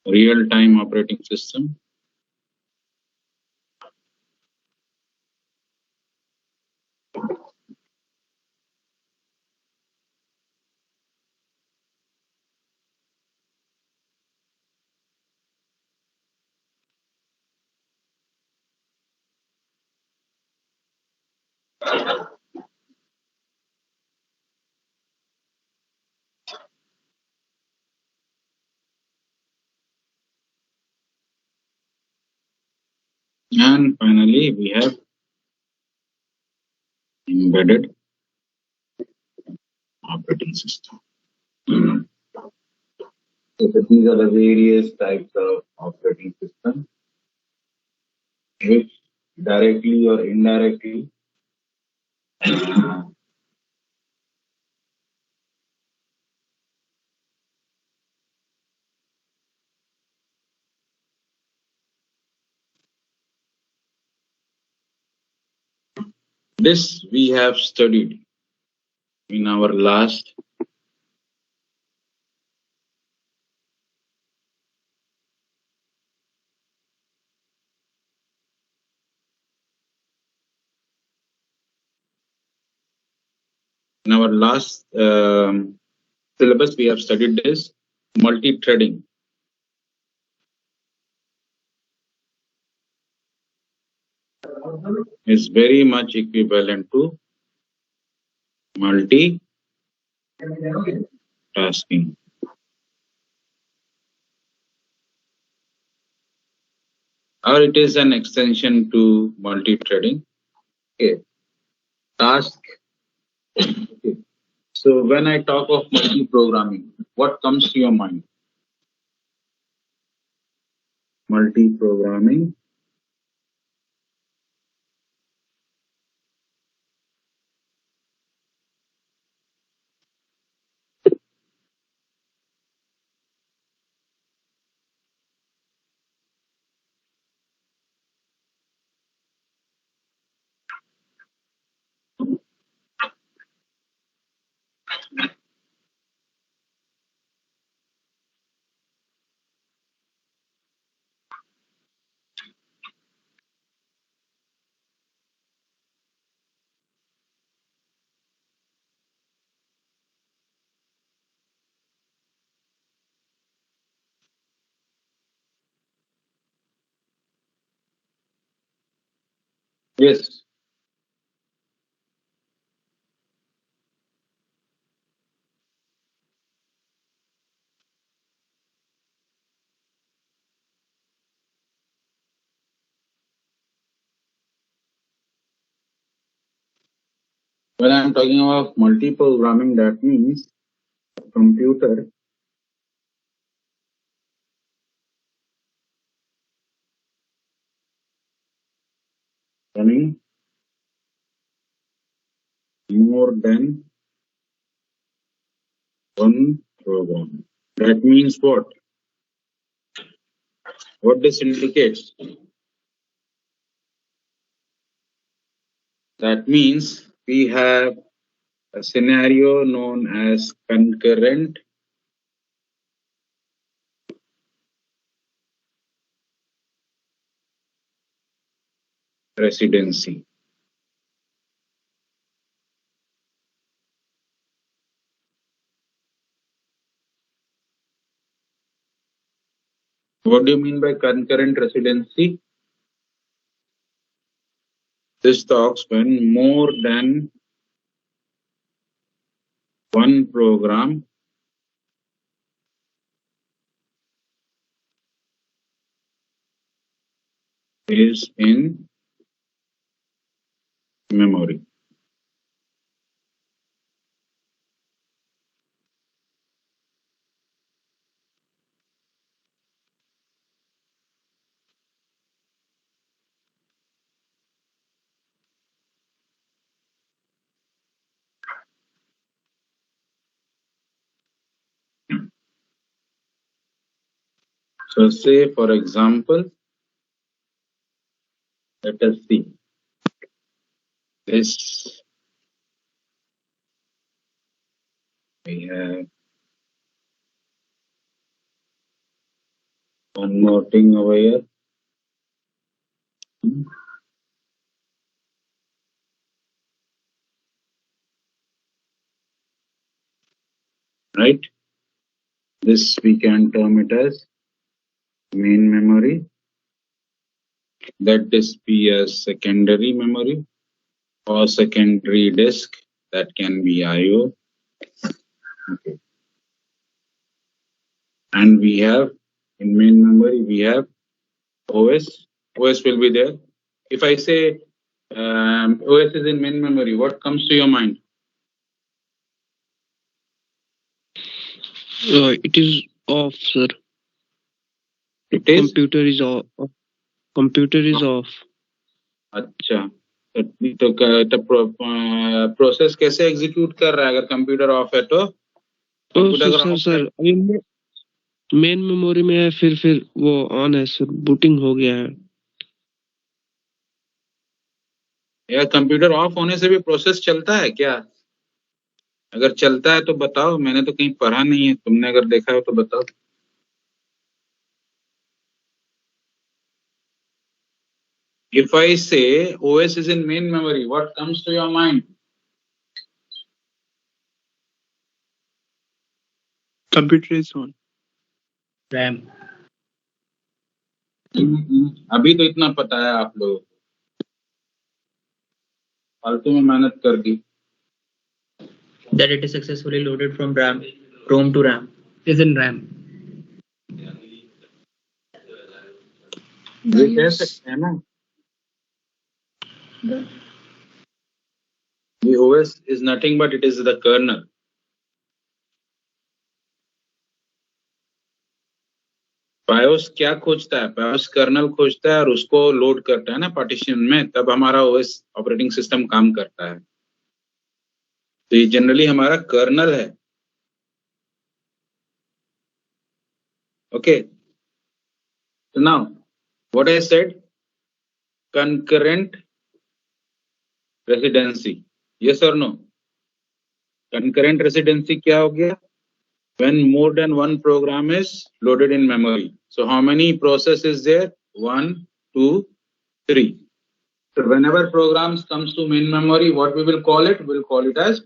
real time operating system, and finally we have embedded operating system. So these are the various types of operating system which directly or indirectly this we have studied in our last syllabus. We have studied this multi-threading is very much equivalent to multitasking, or it is an extension to multi-threading. Okay, task. Okay. So when I talk of multi-programming, what comes to your mind? Multi-programming. Yes. When I'm talking about multi-programming, that means computer running more than one program. That means what? What this indicates? That means we have a scenario known as concurrent residency. What do you mean by concurrent residency? This talks when more than one program is in memory. So say for example, let us see this. We have one more thing over here. Right? This we can term it as main memory. Let this be a secondary memory or secondary disk. That can be IO. Okay. And we have in main memory we have OS. OS will be there. If I say OS is in main memory, what comes to your mind? It is off, sir. It is. Computer is off. Computer is off. अच्छा, तो process कैसे execute कर रहा है अगर computer of है तो? Computer अगर सर ऑफ है सर अभी मेन मेमोरी में है, फिर वो ऑन है सर, बूटिंग हो गया है। या कंप्यूटर ऑफ होने से भी प्रोसेस चलता है क्या? अगर चलता है तो बताओ, मैंने तो कहीं पढ़ा नहीं है, तुमने अगर देखा हो तो बताओ। If I say OS is in main memory, what comes to your mind? Computer is on. RAM. अभी तो इतना पता है आप लोगों को, फालतू में मेहनत कर दी। That it is successfully loaded from ROM to RAM. Is in RAM. ये कह सकते हैं ना, the OS is nothing but it is the kernel. BIOS क्या खोजता है? BIOS कर्नल खोजता है और उसको लोड करता है ना पार्टीशन में, तब हमारा OS ऑपरेटिंग सिस्टम काम करता है। तो ये जनरली हमारा कर्नल है। Okay, so now what I said, concurrent residency, yes or no? Concurrent residency क्या हो गया? When more than one program is loaded in memory. So how many processes is there? 1, 2, 3. So whenever programs comes to main memory, what we will call it? We'll call it as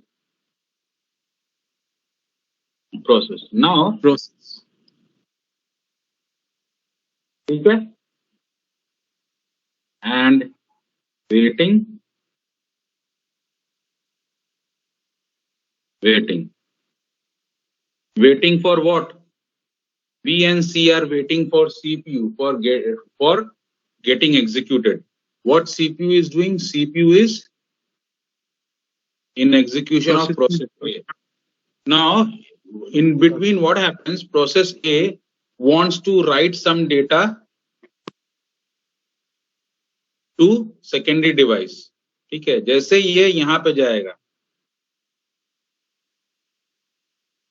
process. Now process. Okay? And waiting. Waiting for what? B and C are waiting for CPU for getting executed. What CPU is doing? CPU is in execution of process A. Now, in between what happens, process A wants to write some data to secondary device. ठीक है, जैसे ये यहाँ पे जाएगा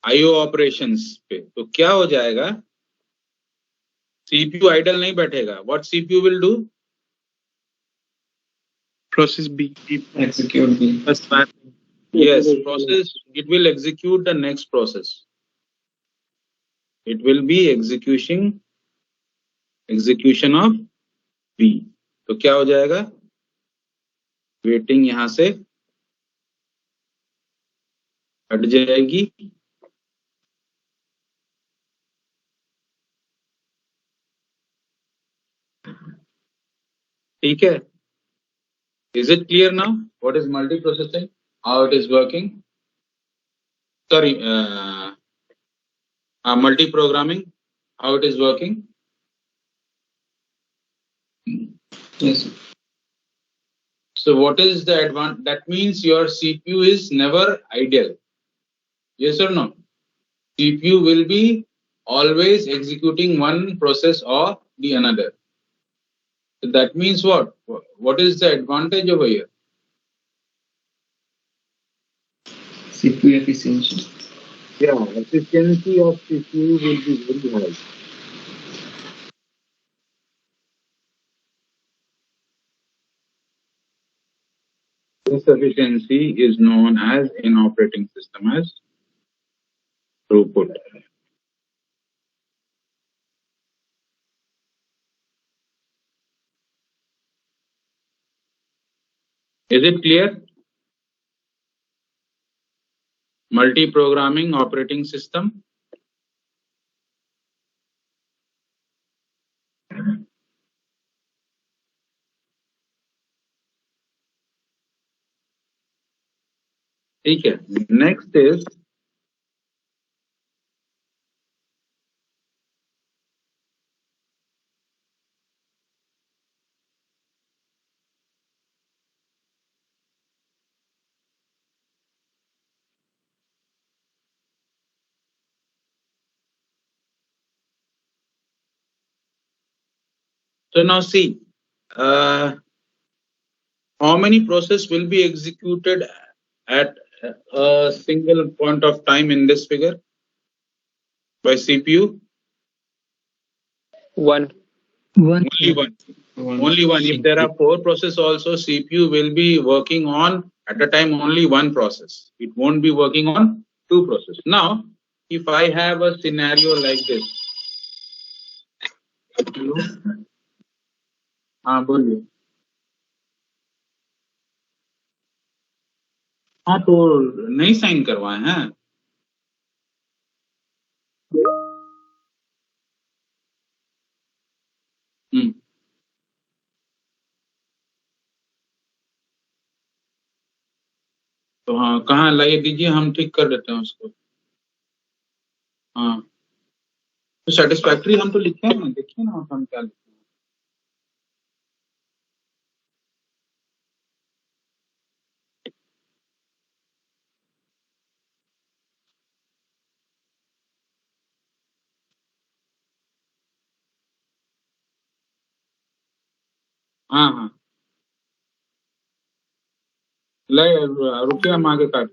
IO operations पे, तो क्या हो जाएगा? CPU idle नहीं बैठेगा. What CPU will do? Process B. Execute B. Yes, process, it will execute the next process. It will be execution of B. तो क्या हो जाएगा? वेटिंग यहां से हट जाएगी, ठीक है? Is it clear now? What is multiprocessing? How it is working? Sorry, multi-programming. How it is working? Yes. So what is the advantage? That means your CPU is never idle. Yes or no? CPU will be always executing one process or the another. So that means what? What is the advantage over here? CPU efficiency. Yeah, efficiency of CPU will be very high. This efficiency is known as in operating system as throughput. Is it clear? Multi-programming operating system. ठीक है. Next is So now see, how many process will be executed at a single point of time in this figure by CPU? One. Only one. Only one. If there are 4 processes also, CPU will be working on at a time only one process. It won't be working on 2 processes. Now, if I have a scenario like this. हाँ बोलिए. हाँ तो नहीं sign करवाए हैं. तो हाँ कहाँ लाइए दीजिए, हम ठीक कर देते हैं उसको. हाँ तो सेटिस्फैक्ट्री हम तो लिखते हैं ना, देखिए ना हम क्या लिखते हैं. हाँ हाँ ले रुकिए, हम आगे काट.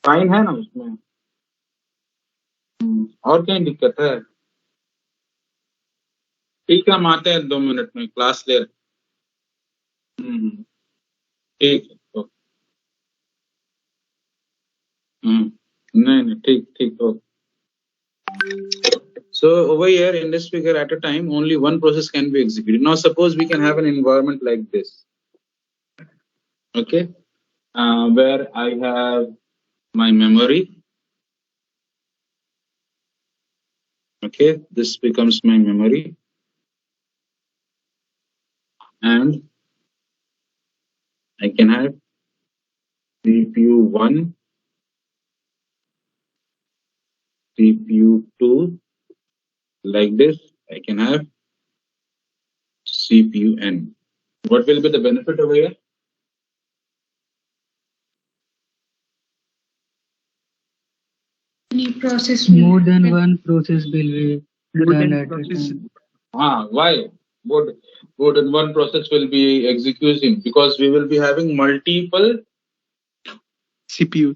साइन है ना उसमें. और कहीं दिक्कत है? ठीक है, हम आते हैं 2 मिनट में, क्लास ले रहे. ठीक है. ओके. नहीं नहीं ठीक ठीक. Okay. So over here in this figure, at a time only one process can be executed. Now suppose we can have an environment like this. Okay, where I have my memory. Okay, this becomes my memory, and I can have CPU 1, CPU 2, like this. I can have CPU n. What will be the benefit over here? Any process More than one process will be done at a time. Why? More than one process will be executing, because we will be having multiple CPU.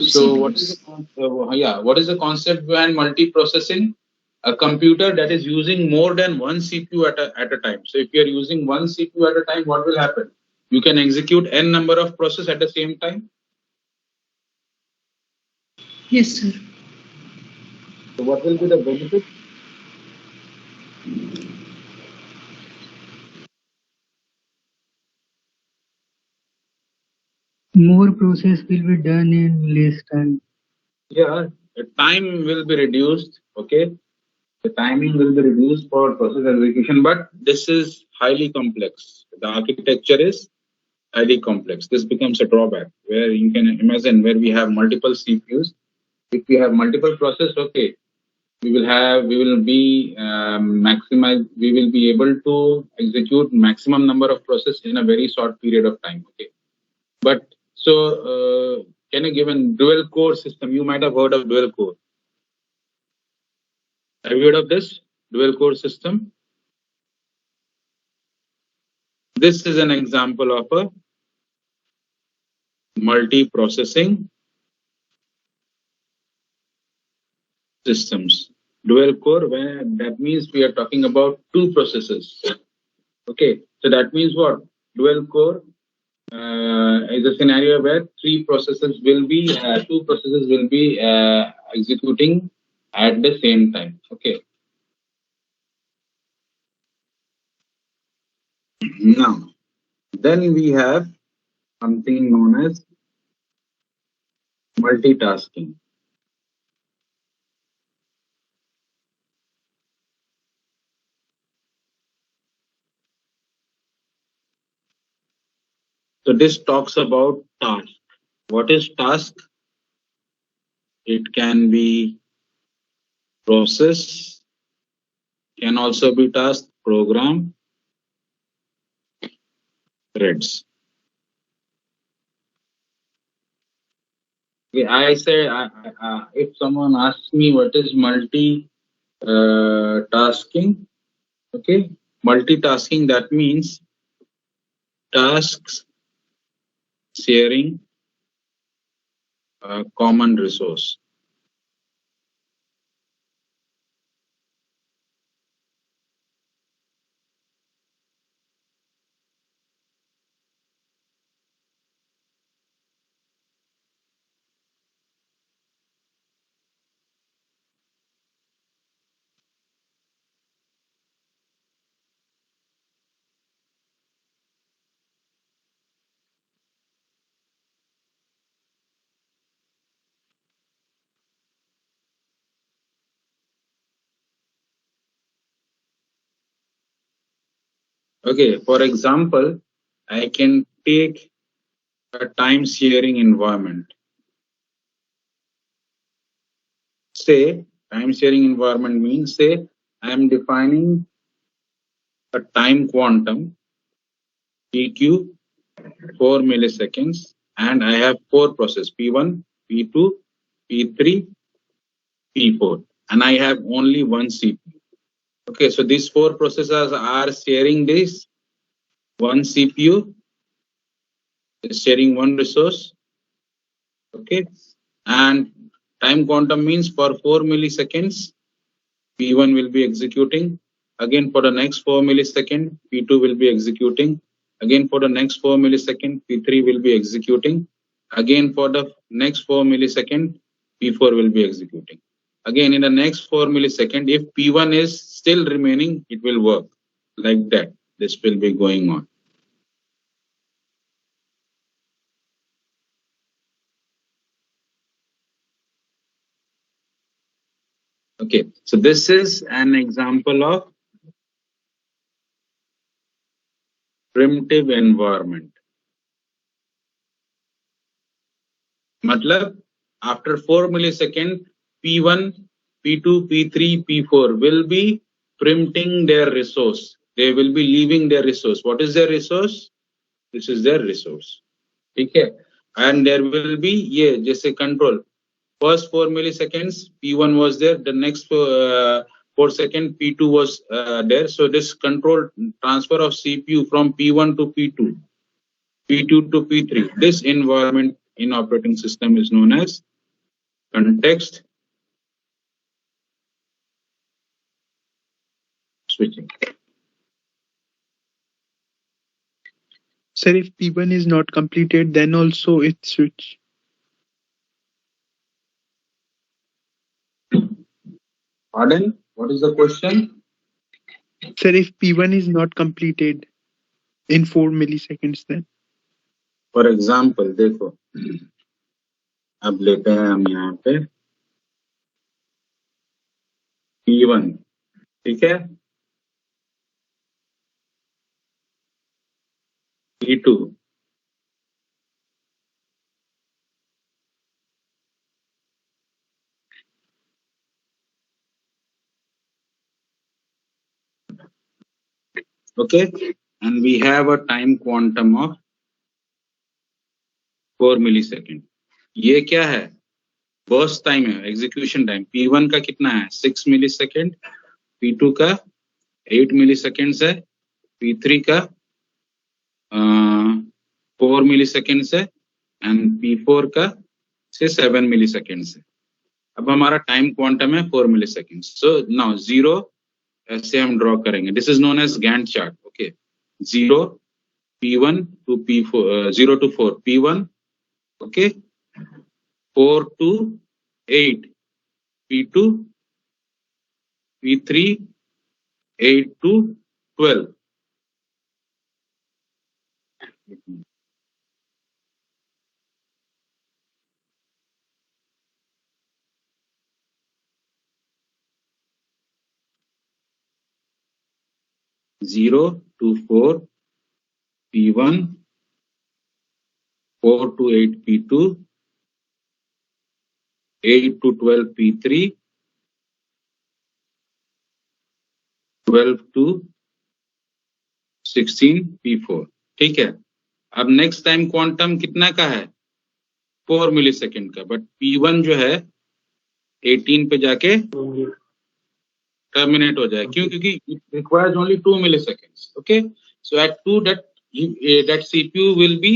So what is what is the concept behind multiprocessing? A computer that is using more than one CPU at a time. So if you are using one CPU at a time, what will happen? You can execute n number of processes at the same time. Yes, sir. So what will be the benefit? More process will be done in less time. Yeah, the time will be reduced. Okay, the timing will be reduced for process execution, but this is highly complex. The architecture is highly complex. This becomes a drawback, where you can imagine where we have multiple CPUs. If we have multiple processes, okay, we will be we will be able to execute maximum number of processes in a very short period of time. Okay, but so can you give a dual core system? You might have heard of dual core. Have you heard of this dual core system? This is an example of a multi-processing systems. Dual core, where that means we are talking about 2 processes. Okay, so that means what? Dual core is a scenario where 2 processes will be executing at the same time. Okay. Now, then we have something known as multitasking. So this talks about task. What is task? It can be process, can also be task, program, threads. Okay, I say if someone asks me what is multi tasking, Okay, multitasking, that means tasks sharing a common resource. Okay, for example, I can take a time sharing environment. Say, time sharing environment means, say, I am defining a time quantum, PQ, 4 milliseconds, and I have 4 processes, P1, P2, P3, P4, and I have only one CPU. Okay, so these 4 processors are sharing this one CPU, is sharing one resource. Okay, and time quantum means for 4 milliseconds, P1 will be executing. Again, for the next 4 milliseconds, P2 will be executing. Again, for the next 4 milliseconds, P3 will be executing. Again, for the next 4 milliseconds, P4 will be executing. Again, in the next 4 milliseconds, if P1 is still remaining, it will work like that. This will be going on. Okay, so this is an example of primitive environment. Matlab, after 4 milliseconds, P1, P2, P3, P4 will be printing their resource. They will be leaving their resource. What is their resource? This is their resource. Okay. And there will be, yeah, just a control. First 4 milliseconds, P1 was there. The next 4 seconds, P2 was there. So this control transfer of CPU from P1 to P2, P2 to P3. This environment in operating system is known as context switching. Sir, if P1 is not completed, then also it switch. Pardon? What is the question? Sir, if P1 is not completed in 4 milliseconds, then For example, देखो अब लेते हैं हम यहाँ पे P1, ठीक है, P2, okay, and we have a time quantum of 4 millisecond. ये क्या है? बर्स्ट टाइम है, एग्जीक्यूशन टाइम. P1 का कितना है? 6 मिलीसेकेंड. P2 का 8 मिलीसेकेंड्स है. P3 का 4 मिलीसेकेंड्स है एंड P4 का 7 मिलीसेकेंड्स है. अब हमारा टाइम क्वांटम है 4 मिलीसेकेंड्स. सो नाउ जीरो ऐसे हम ड्रॉ करेंगे. This is known as Gantt chart. Okay, 0 P1 to P4, 0 to 4 P1, okay, 4 to 8 P2, P3, 8 to 12. Zero to 4 P1, 4 to 8 P2, 8 to 12 P3, 12 to 16 P4. ठीक है. अब next time quantum कितना का है? 4 millisecond का. But P1 जो है 18 पे जाके टर्मिनेट हो जाए। क्यों? क्योंकि it requires only 2 milliseconds. Okay, so at 2 that CPU will be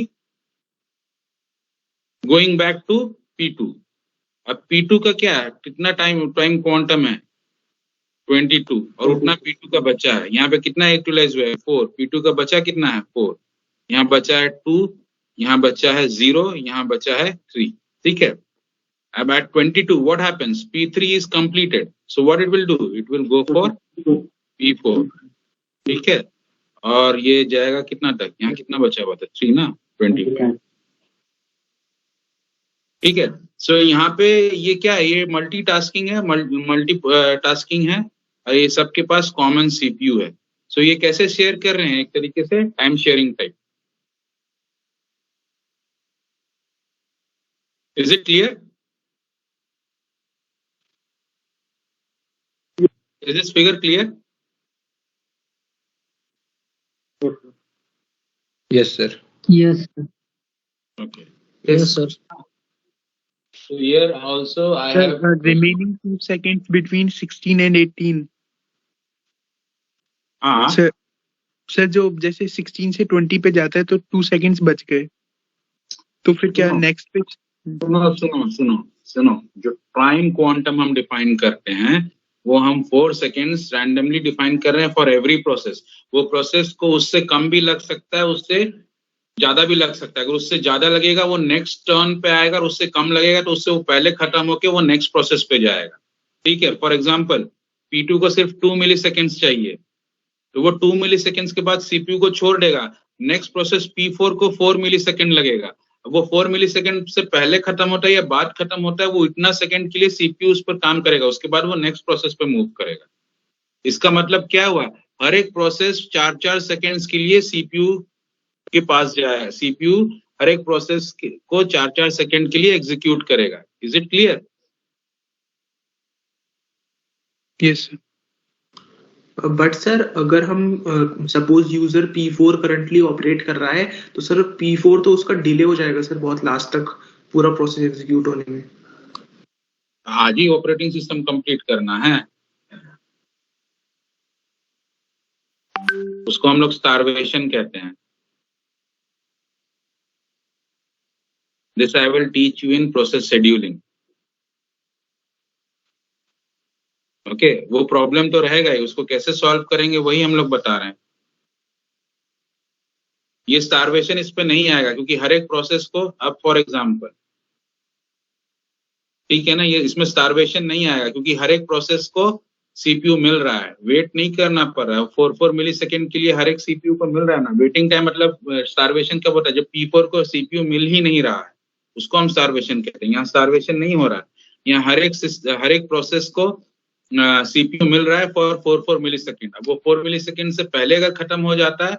going back to P2. अब P2 का क्या है, कितना टाइम क्वांटम है 22 और उतना P2 का बचा है। यहाँ पे कितना यूटिलाइज हुआ है 4, P2 का बचा कितना है 4, यहाँ बचा है 2, यहाँ बचा है 0, यहाँ बचा है 3। ठीक है, अब at 22 what happens, P3 is completed, so what it will do, it will go for P4। ठीक है, और ये जाएगा कितना तक, यहाँ कितना बचा हुआ था 3 ना 25। ठीक है, सो यहाँ पे ये क्या है, ये मल्टीटास्किंग है, मल्टी टास्किंग है, और ये सबके पास कॉमन सीपीयू है। सो ये कैसे शेयर कर रहे हैं, एक तरीके से time sharing type. Is it clear? Is this figure clear? Yes, sir. Yes, sir. Okay. Yes, sir. So here also I Sir, have remaining 2 seconds between 16 and 18. हाँ सर जो जैसे 16 से 20 पे जाता है तो 2 सेकंड्स बच गए, तो फिर क्या सुनो। नेक्स्ट पे? सुनो, जो टाइम क्वांटम हम डिफाइन करते हैं वो हम 4 सेकेंड्स रैंडमली डिफाइन कर रहे हैं फॉर एवरी प्रोसेस। वो प्रोसेस को उससे कम भी लग सकता है, उससे ज्यादा भी लग सकता है। अगर उससे ज्यादा लगेगा वो नेक्स्ट टर्न पे आएगा, और उससे कम लगेगा तो उससे वो पहले खत्म होके वो नेक्स्ट प्रोसेस पे जाएगा। ठीक है, फॉर एग्जाम्पल P2 को सिर्फ 2 मिलीसेकेंड्स चाहिए, तो वो 2 मिलीसेकेंड्स के बाद सीपीयू को छोड़ देगा। नेक्स्ट प्रोसेस P4 को 4 मिलीसेकेंड लगेगा। अब वो 4 मिलीसेकेंड से पहले खत्म होता है या बाद खत्म होता है, वो इतना सेकंड के लिए सीपीयू उस पर काम करेगा, उसके बाद वो नेक्स्ट प्रोसेस पे मूव करेगा। इसका मतलब क्या हुआ, हर एक प्रोसेस 4-4 सेकेंड्स के लिए सीपीयू के पास जाएगा। सीपीयू हर एक प्रोसेस को 4-4 सेकेंड के लिए एग्जीक्यूट करेगा। Is it clear? Yes sir. But sir अगर हम suppose user P4 currently operate कर रहा है तो सर P4 तो उसका डिले हो जाएगा सर बहुत लास्ट तक पूरा प्रोसेस एग्जीक्यूट होने में। आज ही ऑपरेटिंग सिस्टम कंप्लीट करना है, उसको हम लोग स्टारवेशन कहते हैं। This I will teach you in process scheduling. Okay, वो प्रॉब्लम तो रहेगा ही, उसको कैसे सॉल्व करेंगे वही हम लोग बता रहे हैं। ये स्टारवेशन इस पे नहीं आएगा क्योंकि हर एक प्रोसेस को, अब फॉर एग्जांपल, ठीक है ना, ये इसमें स्टारवेशन नहीं आएगा क्योंकि हर एक प्रोसेस को सीपीयू मिल रहा है, वेट नहीं करना पड़ रहा है। 4 मिलीसेकंड के लिए हर एक सीपीयू को मिल रहा है ना। वेटिंग टाइम मतलब स्टारवेशन कब होता है, जब P4 को सीपीयू मिल ही नहीं रहा है, उसको हम स्टारवेशन कहते हैं। यहाँ स्टारवेशन नहीं हो रहा है, यहाँ हर एक प्रोसेस को सीपीयू मिल रहा है फॉर 4 मिलीसेकंड। अब वो 4 मिलीसेकंड से पहले अगर खत्म हो जाता है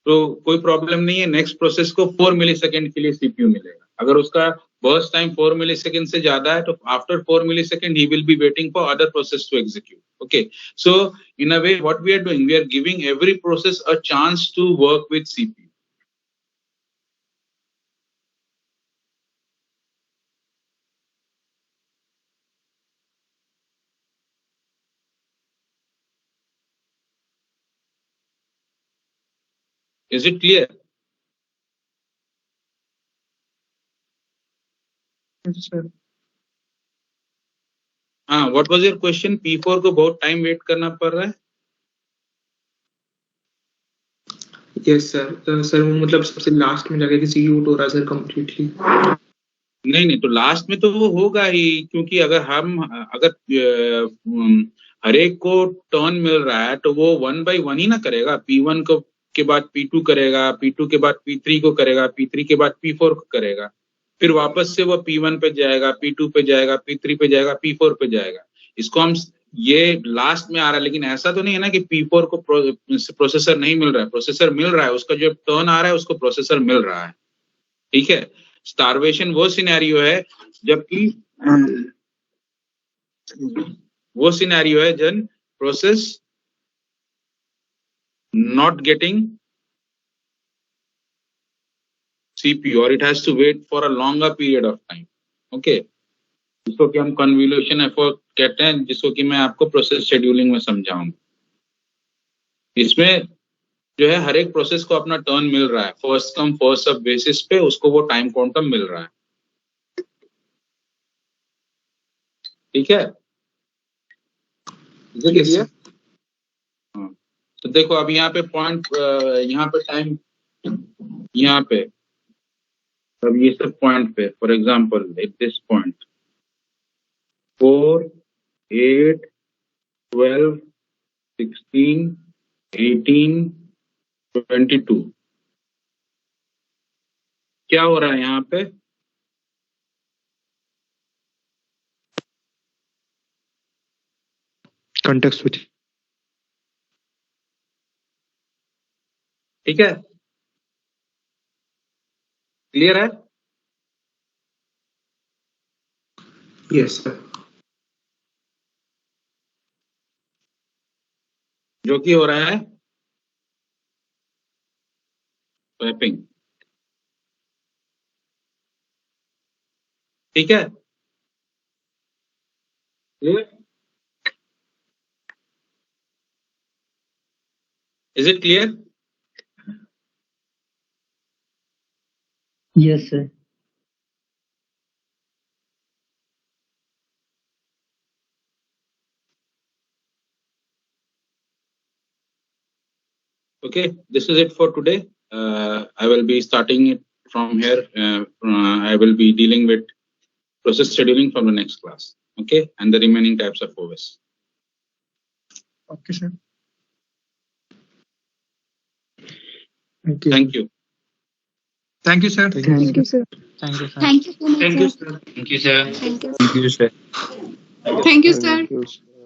तो कोई प्रॉब्लम नहीं है, नेक्स्ट प्रोसेस को 4 मिलीसेकंड के लिए सीपीयू मिलेगा। अगर उसका बर्स्ट टाइम 4 मिलीसेकंड से ज्यादा है तो आफ्टर 4 मिलीसेकंड ही will be waiting for other process to execute. Okay, so in a way what we are doing, we are giving every process a chance to work with CPU. Is it clear? Yes, sir. हाँ, what was your question? P4 को बहुत time wait करना पड़ रहा है। Yes sir, sir वो मतलब सबसे लास्ट में जाके एग्जीक्यूट हो रहा है सर कंप्लीटली। नहीं, तो लास्ट में तो वो होगा ही, क्योंकि अगर हर एक को टर्न मिल रहा है तो वो 1 by 1 ही ना करेगा। P1 को के बाद P2 करेगा, P2 के बाद P3 को करेगा, P3 के बाद P4 को करेगा, फिर वापस से वो P1 पे जाएगा, P2 पे जाएगा, P3 पे जाएगा, P4 पे जाएगा। इसको हम, ये लास्ट में आ रहा है, लेकिन ऐसा तो नहीं है ना कि P4 को प्रोसेसर नहीं मिल रहा है। प्रोसेसर मिल रहा है, उसका जो टर्न आ रहा है उसको प्रोसेसर मिल रहा है। ठीक है, स्टारवेशन वो सिनेरियो है जबकि जब process not getting CPU or it has to wait for a longer period of time. Okay, जिसको कि हम कन्वोल्यूशन एफर्ट कहते हैं, जिसको कि मैं आपको प्रोसेस शेड्यूलिंग में समझाऊंगा। इसमें जो है हर एक प्रोसेस को अपना टर्न मिल रहा है, first come first serve basis पे उसको वो टाइम क्वांटम मिल रहा है। ठीक है, Yes, sir. हाँ। तो देखो अब यहाँ पे पॉइंट, यहाँ पे टाइम, यहाँ पे अब ये सब पॉइंट पे, for example at this point 4, 8, 12, 16, 18, 22 क्या हो रहा है यहाँ पे? context switch. ठीक है, क्लियर है? Yes, sir. जो कि हो रहा है स्वैपिंग। ठीक है, clear? Is it clear? Yes, sir. Okay, this is it for today. I will be starting it from here. I will be dealing with process scheduling from the next class. Okay, and the remaining types of OS. Okay, sir. Thank you. Thank you, sir. Thank you, sir. Thank you, sir. Thank you so much, Thank you, sir. sir. Thank you, sir. Thank you. Thank you, sir. Thank you, sir. Thank you, sir.